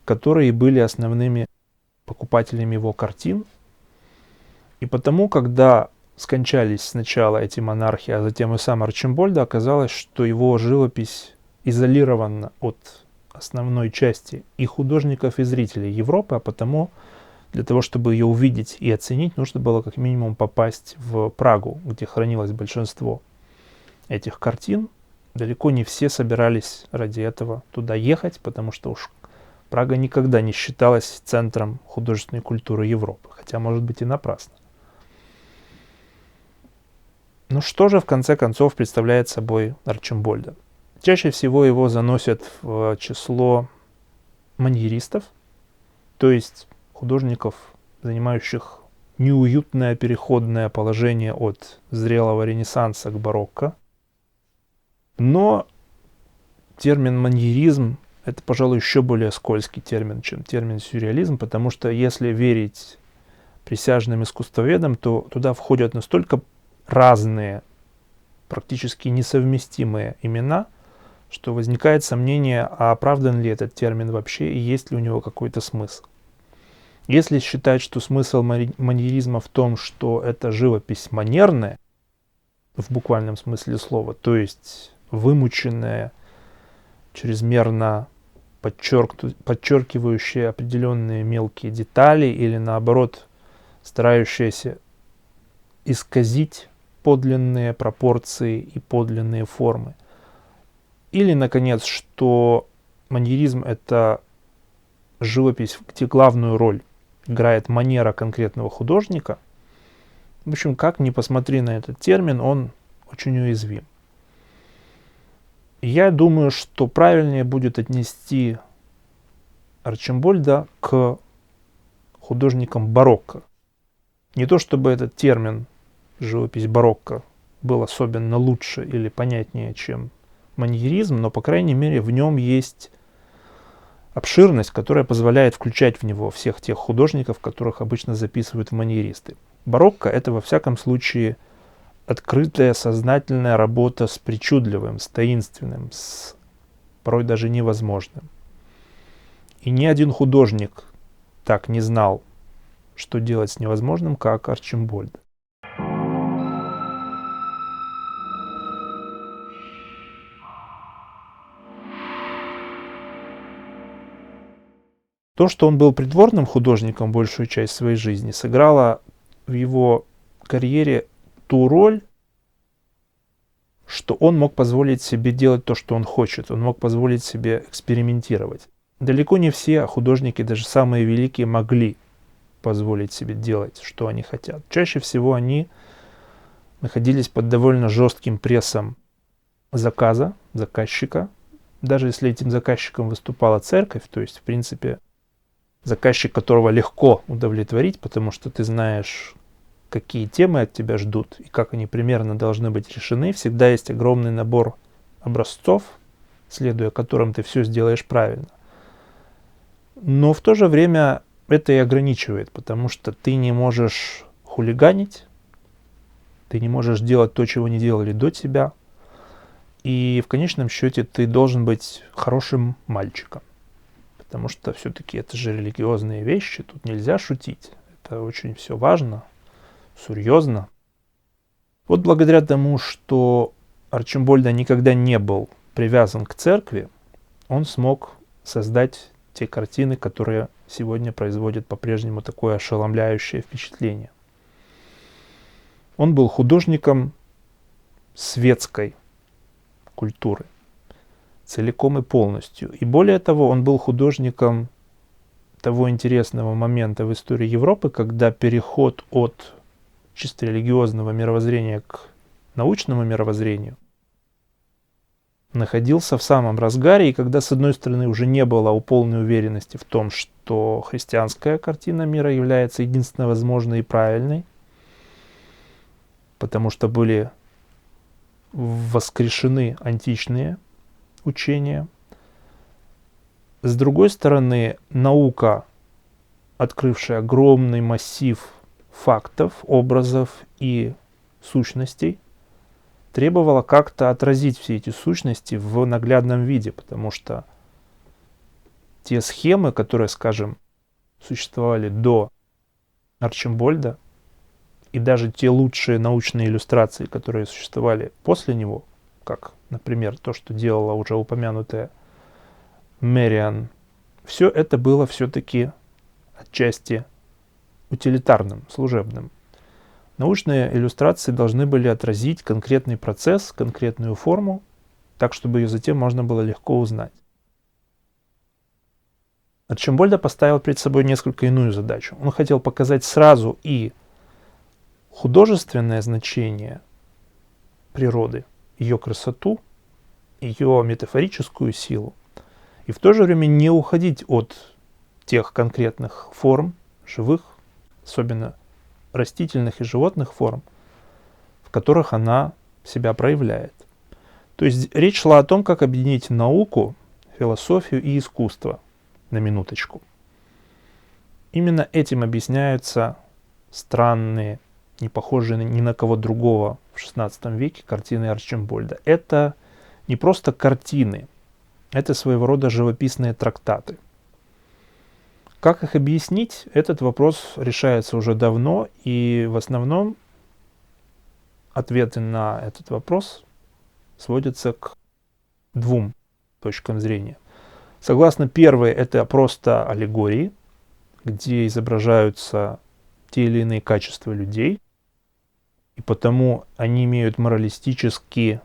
которые были основными покупателями его картин. И потому, когда скончались сначала эти монархи, а затем и сам Арчимбольдо, оказалось, что его живопись изолирована от основной части и художников, и зрителей Европы, а потому для того, чтобы ее увидеть и оценить, нужно было как минимум попасть в Прагу, где хранилось большинство этих картин. Далеко не все собирались ради этого туда ехать, потому что уж Прага никогда не считалась центром художественной культуры Европы, хотя, может быть, и напрасно. Ну что же, в конце концов, представляет собой Арчимбольдо? Чаще всего его заносят в число маньеристов, то есть художников, занимающих неуютное переходное положение от зрелого ренессанса к барокко. Но термин маньеризм — это, пожалуй, еще более скользкий термин, чем термин сюрреализм, потому что если верить присяжным искусствоведам, то туда входят настолько разные, практически несовместимые имена, что возникает сомнение, а оправдан ли этот термин вообще и есть ли у него какой-то смысл. Если считать, что смысл маньеризма в том, что это живопись манерная, в буквальном смысле слова, то есть вымученная, чрезмерно подчеркивающая определенные мелкие детали или, наоборот, старающаяся исказить подлинные пропорции и подлинные формы. Или, наконец, что маньеризм — это живопись, где главную роль играет манера конкретного художника. В общем, как ни посмотри на этот термин, он очень уязвим. Я думаю, что правильнее будет отнести Арчимбольда к художникам барокко. Не то чтобы этот термин «живопись барокко» был особенно лучше или понятнее, чем маньеризм, но, по крайней мере, в нем есть обширность, которая позволяет включать в него всех тех художников, которых обычно записывают в маньеристы. Барокко — это, во всяком случае, открытая, сознательная работа с причудливым, с таинственным, с порой даже невозможным. И ни один художник так не знал, что делать с невозможным, как Арчимбольд. То, что он был придворным художником большую часть своей жизни, сыграло в его карьере ту роль, что он мог позволить себе делать то, что он хочет. Он мог позволить себе экспериментировать. Далеко не все художники, даже самые великие, могли позволить себе делать, что они хотят. Чаще всего они находились под довольно жестким прессом заказчика. Даже если этим заказчиком выступала церковь, то есть, в принципе, заказчик, которого легко удовлетворить, потому что ты знаешь, какие темы от тебя ждут и как они примерно должны быть решены. Всегда есть огромный набор образцов, следуя которым ты все сделаешь правильно. Но в то же время это и ограничивает, потому что ты не можешь хулиганить, ты не можешь делать то, чего не делали до тебя. И в конечном счете ты должен быть хорошим мальчиком. Потому что все-таки это же религиозные вещи, тут нельзя шутить. Это очень все важно, серьезно. Вот благодаря тому, что Арчимбольда никогда не был привязан к церкви, он смог создать те картины, которые сегодня производят по-прежнему такое ошеломляющее впечатление. Он был художником светской культуры, целиком и полностью. И более того, он был художником того интересного момента в истории Европы, когда переход от чисто религиозного мировоззрения к научному мировоззрению находился в самом разгаре, и когда, с одной стороны, уже не было у полной уверенности в том, что христианская картина мира является единственно возможной и правильной, потому что были воскрешены античные учения. С другой стороны, наука, открывшая огромный массив фактов, образов и сущностей, требовала как-то отразить все эти сущности в наглядном виде, потому что те схемы, которые, скажем, существовали до Арчимбольда, и даже те лучшие научные иллюстрации, которые существовали после него, как, например, то, что делала уже упомянутая Мэриан, все это было все-таки отчасти утилитарным, служебным. Научные иллюстрации должны были отразить конкретный процесс, конкретную форму, так, чтобы ее затем можно было легко узнать. Арчимбольда поставил перед собой несколько иную задачу. Он хотел показать сразу и художественное значение природы, ее красоту, ее метафорическую силу, и в то же время не уходить от тех конкретных форм, живых, особенно растительных и животных форм, в которых она себя проявляет. То есть речь шла о том, как объединить науку, философию и искусство, на минуточку. Именно этим объясняются странные, не похожие ни на кого другого в XVI веке картины Арчимбольда. Это не просто картины, это своего рода живописные трактаты. Как их объяснить, этот вопрос решается уже давно, и в основном ответы на этот вопрос сводятся к двум точкам зрения. Согласно первой, это просто аллегории, где изображаются те или иные качества людей, и потому они имеют моралистически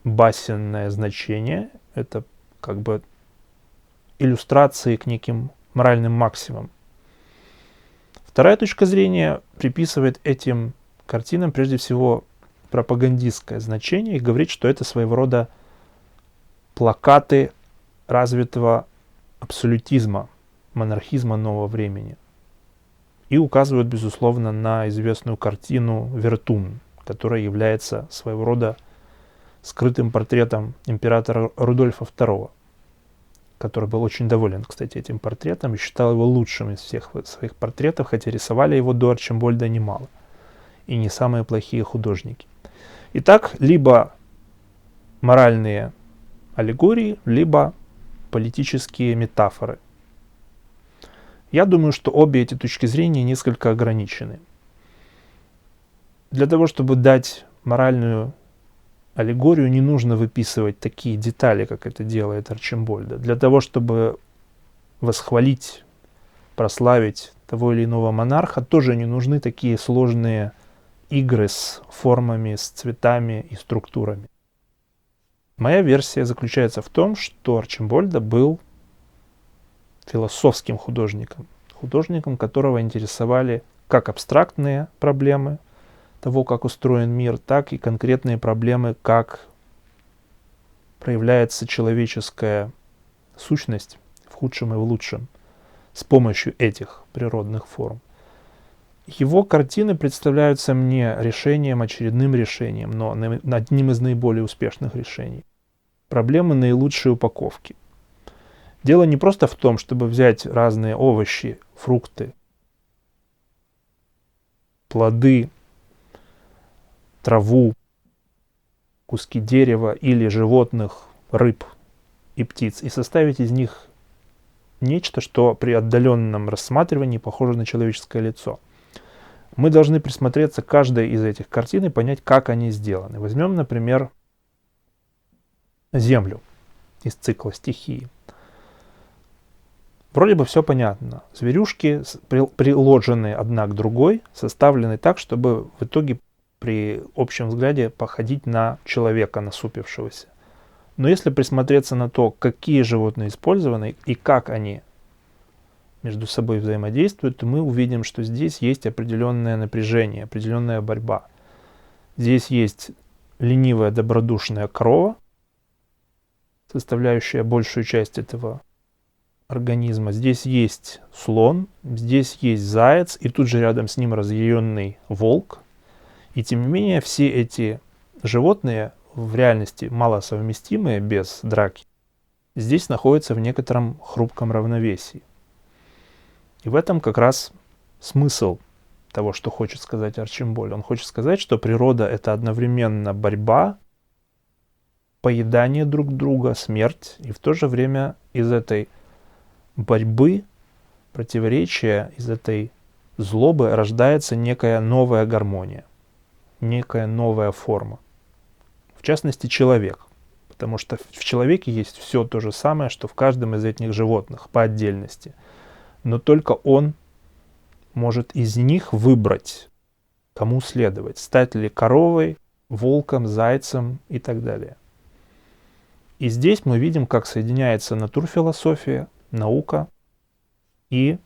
басенное значение. Это как бы иллюстрации к неким моральным максимумам. Вторая точка зрения приписывает этим картинам прежде всего пропагандистское значение и говорит, что это своего рода плакаты развитого абсолютизма, монархизма нового времени. И указывают, безусловно, на известную картину «Вертун», которая является своего рода скрытым портретом императора Рудольфа II, который был очень доволен, кстати, этим портретом и считал его лучшим из всех своих портретов, хотя рисовали его до Арчимбольда немало. И не самые плохие художники. Итак, либо моральные аллегории, либо политические метафоры. Я думаю, что обе эти точки зрения несколько ограничены. Для того, чтобы дать моральную аллегорию, не нужно выписывать такие детали, как это делает Арчимбольда. Для того, чтобы восхвалить, прославить того или иного монарха, тоже не нужны такие сложные игры с формами, с цветами и структурами. Моя версия заключается в том, что Арчимбольда был философским художником, художником, которого интересовали как абстрактные проблемы того, как устроен мир, так и конкретные проблемы, как проявляется человеческая сущность в худшем и в лучшем с помощью этих природных форм. Его картины представляются мне очередным решением, но одним из наиболее успешных решений. Проблемы наилучшей упаковки. Дело не просто в том, чтобы взять разные овощи, фрукты, плоды, траву, куски дерева или животных, рыб и птиц и составить из них нечто, что при отдаленном рассматривании похоже на человеческое лицо. Мы должны присмотреться к каждой из этих картин и понять, как они сделаны. Возьмем, например, Землю из цикла «Стихии». Вроде бы все понятно. Зверюшки, приложенные одна к другой, составлены так, чтобы в итоге при общем взгляде походить на человека, насупившегося. Но если присмотреться на то, какие животные использованы и как они между собой взаимодействуют, то мы увидим, что здесь есть определенное напряжение, определенная борьба. Здесь есть ленивая добродушная корова, составляющая большую часть этого организма. Здесь есть слон, здесь есть заяц, и тут же рядом с ним разъяренный волк. И тем не менее, все эти животные в реальности малосовместимые без драки, здесь находятся в некотором хрупком равновесии. И в этом как раз смысл того, что хочет сказать Арчимбольд. Он хочет сказать, что природа — это одновременно борьба, поедание друг друга, смерть, и в то же время из этой борьбы, противоречия, из этой злобы рождается некая новая гармония, некая новая форма. В частности, человек. Потому что в человеке есть все то же самое, что в каждом из этих животных по отдельности. Но только он может из них выбрать, кому следовать. Стать ли коровой, волком, зайцем и так далее. И здесь мы видим, как соединяется натурфилософия, наука и,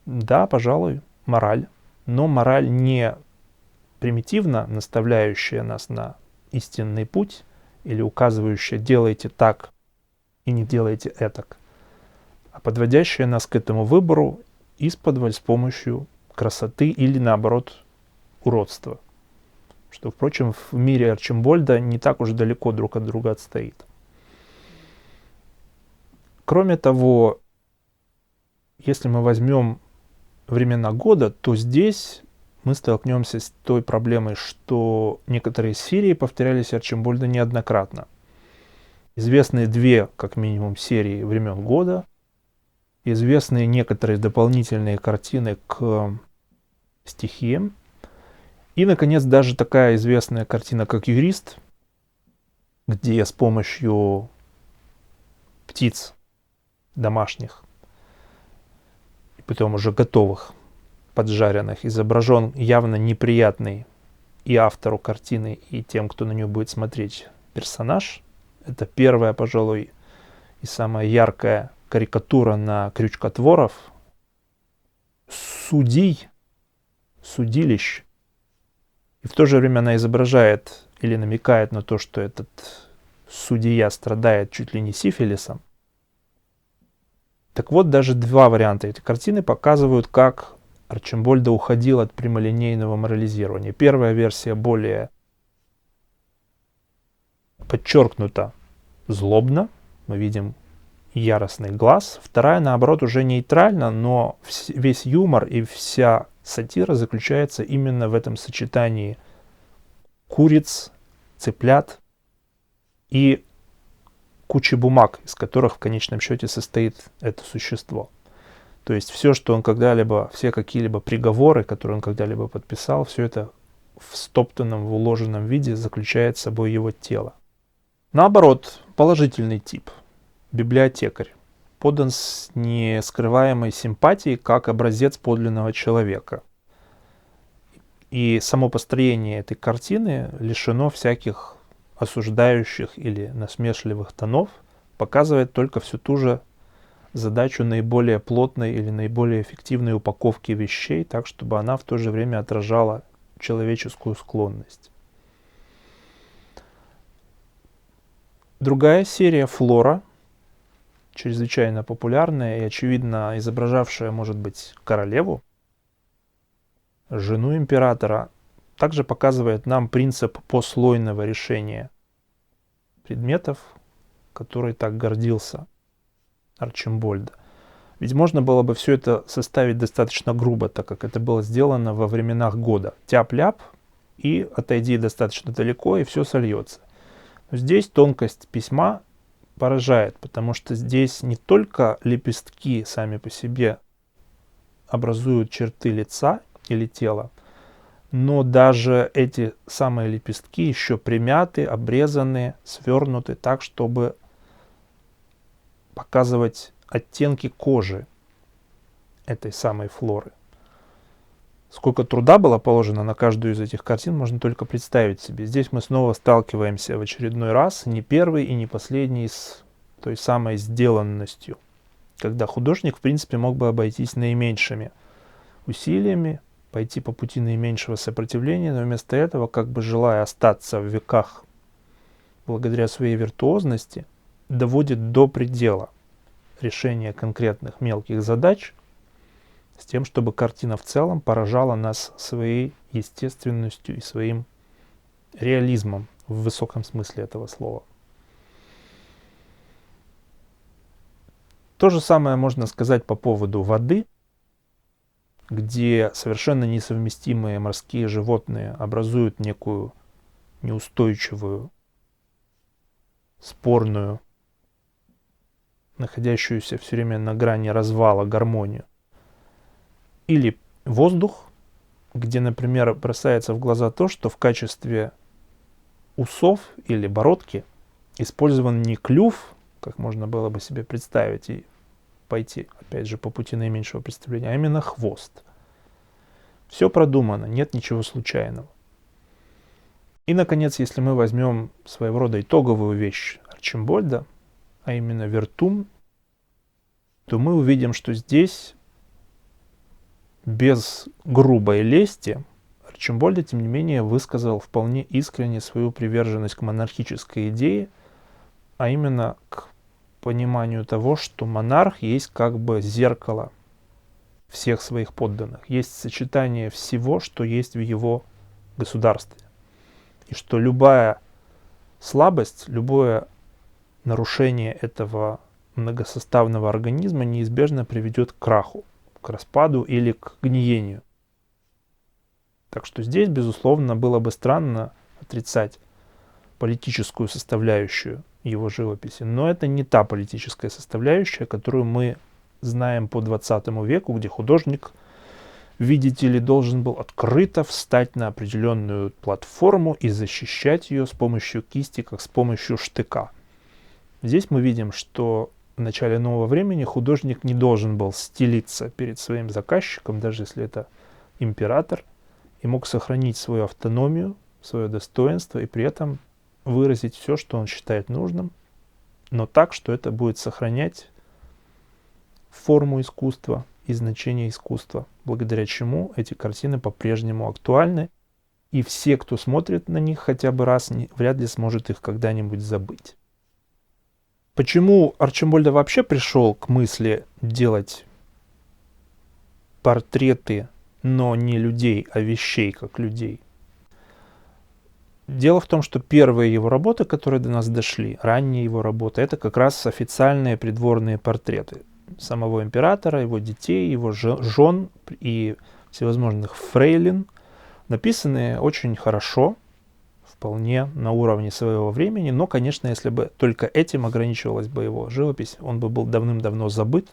да, пожалуй, мораль. Но мораль не примитивно наставляющая нас на истинный путь или указывающая «делайте так и не делайте этак», а подводящая нас к этому выбору исподволь с помощью красоты или, наоборот, уродства. Что, впрочем, в мире Арчимбольда не так уж далеко друг от друга отстоит. Кроме того, если мы возьмем времена года, то здесь мы столкнемся с той проблемой, что некоторые серии повторялись Арчимбольда неоднократно. Известны две, как минимум, серии времен года, известны некоторые дополнительные картины к стихиям, и, наконец, даже такая известная картина, как «Юрист», где с помощью птиц домашних, и потом уже готовых, поджаренных, изображен явно неприятный и автору картины, и тем, кто на нее будет смотреть, персонаж. Это первая, пожалуй, и самая яркая карикатура на крючкотворов, судей, судилищ. И в то же время она изображает или намекает на то, что этот судья страдает чуть ли не сифилисом. Так вот, даже два варианта этой картины показывают, как Арчимбольдо уходил от прямолинейного морализирования. Первая версия более подчеркнуто злобно. Мы видим яростный глаз. Вторая, наоборот, уже нейтральна, но весь юмор и вся сатира заключается именно в этом сочетании куриц, цыплят и кучи бумаг, из которых в конечном счете состоит это существо. То есть все, что он когда-либо, все какие-либо приговоры, которые он когда-либо подписал, все это в стоптанном, в уложенном виде заключает в собой его тело. Наоборот, положительный тип, библиотекарь, подан с нескрываемой симпатией, как образец подлинного человека. И само построение этой картины лишено всяких осуждающих или насмешливых тонов, показывает только всю ту же задачу наиболее плотной или наиболее эффективной упаковки вещей, так чтобы она в то же время отражала человеческую склонность. Другая серия «Флора», чрезвычайно популярная и, очевидно, изображавшая, может быть, королеву, жену императора, также показывает нам принцип послойного решения предметов, который так гордился Арчимбольдо. Ведь можно было бы все это составить достаточно грубо, так как это было сделано во временах года. Тяп-ляп и отойди достаточно далеко, и все сольется. Но здесь тонкость письма поражает, потому что здесь не только лепестки сами по себе образуют черты лица или тела, но даже эти самые лепестки еще примяты, обрезаны, свернуты так, чтобы показывать оттенки кожи этой самой флоры. Сколько труда было положено на каждую из этих картин, можно только представить себе. Здесь мы снова сталкиваемся в очередной раз, не первый и не последний, с той самой сделанностью, когда художник, в принципе, мог бы обойтись наименьшими усилиями, пойти по пути наименьшего сопротивления, но вместо этого, как бы желая остаться в веках благодаря своей виртуозности, доводит до предела решения конкретных мелких задач с тем, чтобы картина в целом поражала нас своей естественностью и своим реализмом в высоком смысле этого слова. То же самое можно сказать по поводу воды, где совершенно несовместимые морские животные образуют некую неустойчивую, спорную, находящуюся все время на грани развала гармонию. Или воздух, где, например, бросается в глаза то, что в качестве усов или бородки использован не клюв, как можно было бы себе представить и пойти, опять же, по пути наименьшего представления, а именно хвост. Все продумано, нет ничего случайного. И, наконец, если мы возьмем своего рода итоговую вещь Арчимбольдо, а именно Вертум, то мы увидим, что здесь без грубой лести Арчимбольдо, тем не менее, высказал вполне искренне свою приверженность к монархической идее, а именно к пониманию того, что монарх есть как бы зеркало всех своих подданных, есть сочетание всего, что есть в его государстве. И что любая слабость, любое нарушение этого многосоставного организма неизбежно приведет к краху, к распаду или к гниению. Так что здесь, безусловно, было бы странно отрицать политическую составляющую его живописи. Но это не та политическая составляющая, которую мы знаем по 20 веку, где художник, видите ли, должен был открыто встать на определенную платформу и защищать ее с помощью кисти, как с помощью штыка. Здесь мы видим, что в начале нового времени художник не должен был стелиться перед своим заказчиком, даже если это император, и мог сохранить свою автономию, свое достоинство и при этом выразить все, что он считает нужным, но так, что это будет сохранять форму искусства и значение искусства, благодаря чему эти картины по-прежнему актуальны, и все, кто смотрит на них хотя бы раз, вряд ли сможет их когда-нибудь забыть. Почему Арчимбольдо вообще пришел к мысли делать портреты, но не людей, а вещей как людей? Дело в том, что первые его работы, которые до нас дошли, ранние его работы, это как раз официальные придворные портреты самого императора, его детей, его жен и всевозможных фрейлин, написанные очень хорошо, вполне на уровне своего времени, но, конечно, если бы только этим ограничивалась бы его живопись, он бы был давным-давно забыт,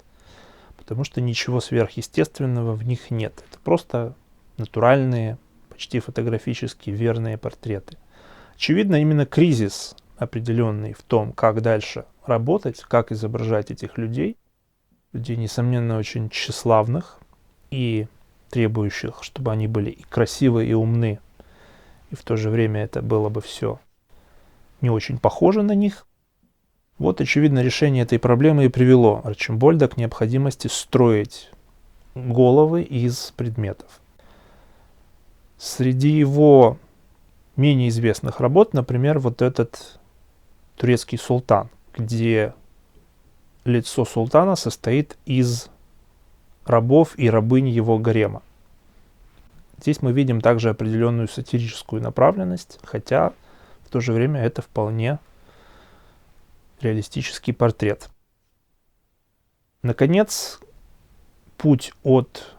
потому что ничего сверхъестественного в них нет. Это просто натуральные, почти фотографически верные портреты. Очевидно, именно кризис определенный в том, как дальше работать, как изображать этих людей, несомненно, очень тщеславных и требующих, чтобы они были и красивы, и умны, и в то же время это было бы все не очень похоже на них. Вот, очевидно, решение этой проблемы и привело Арчимбольда к необходимости строить головы из предметов. Среди его менее известных работ, например, вот этот турецкий султан, где лицо султана состоит из рабов и рабынь его гарема. Здесь мы видим также определенную сатирическую направленность, хотя в то же время это вполне реалистический портрет. Наконец, путь от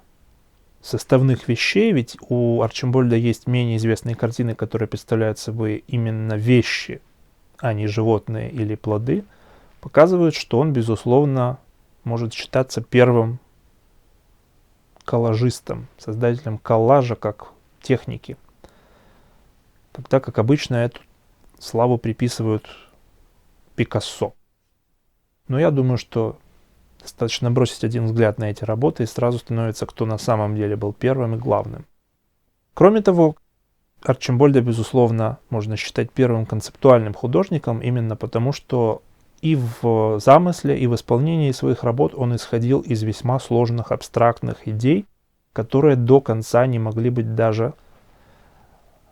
составных вещей, ведь у Арчимбольда есть менее известные картины, которые представляют собой именно вещи, а не животные или плоды, показывают, что он, безусловно, может считаться первым коллажистом, создателем коллажа как техники. Тогда как обычно эту славу приписывают Пикассо. Но я думаю, что достаточно бросить один взгляд на эти работы и сразу становится, кто на самом деле был первым и главным. Кроме того, Арчимбольда, безусловно, можно считать первым концептуальным художником, именно потому, что и в замысле, и в исполнении своих работ он исходил из весьма сложных абстрактных идей, которые до конца не могли быть даже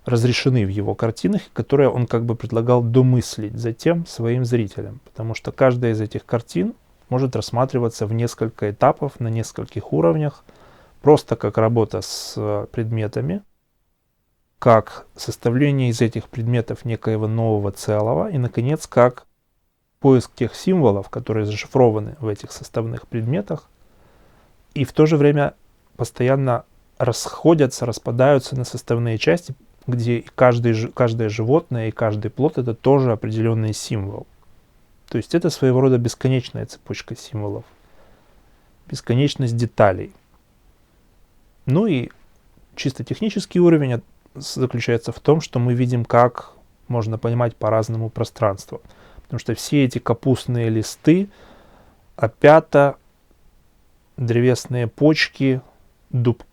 разрешены в его картинах, которые он как бы предлагал домыслить затем своим зрителям. Потому что каждая из этих картин может рассматриваться в несколько этапов, на нескольких уровнях, просто как работа с предметами, как составление из этих предметов некоего нового целого, и, наконец, как поиск тех символов, которые зашифрованы в этих составных предметах, и в то же время постоянно расходятся, распадаются на составные части, где каждое животное и каждый плод — это тоже определенный символ. То есть это своего рода бесконечная цепочка символов, бесконечность деталей. Ну и чисто технический уровень заключается в том, что мы видим, как можно понимать по-разному пространство. Потому что все эти капустные листы, опята, древесные почки, дуб.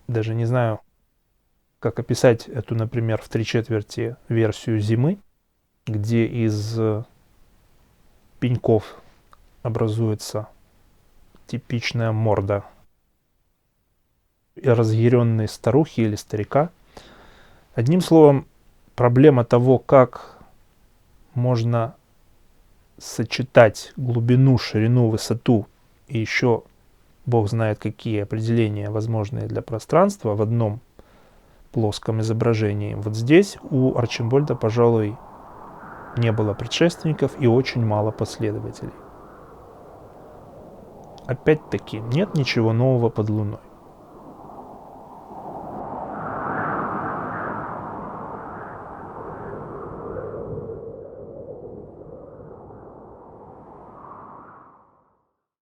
Даже не знаю, как описать эту, например, в 3/4 версию зимы, где из пеньков образуется типичная морда разъяренной старухи или старика. Одним словом, проблема того, как можно сочетать глубину, ширину, высоту и еще бог знает какие определения возможные для пространства в одном плоском изображении. Вот здесь у Арчимбольда, пожалуй, не было предшественников и очень мало последователей. Опять-таки, нет ничего нового под луной.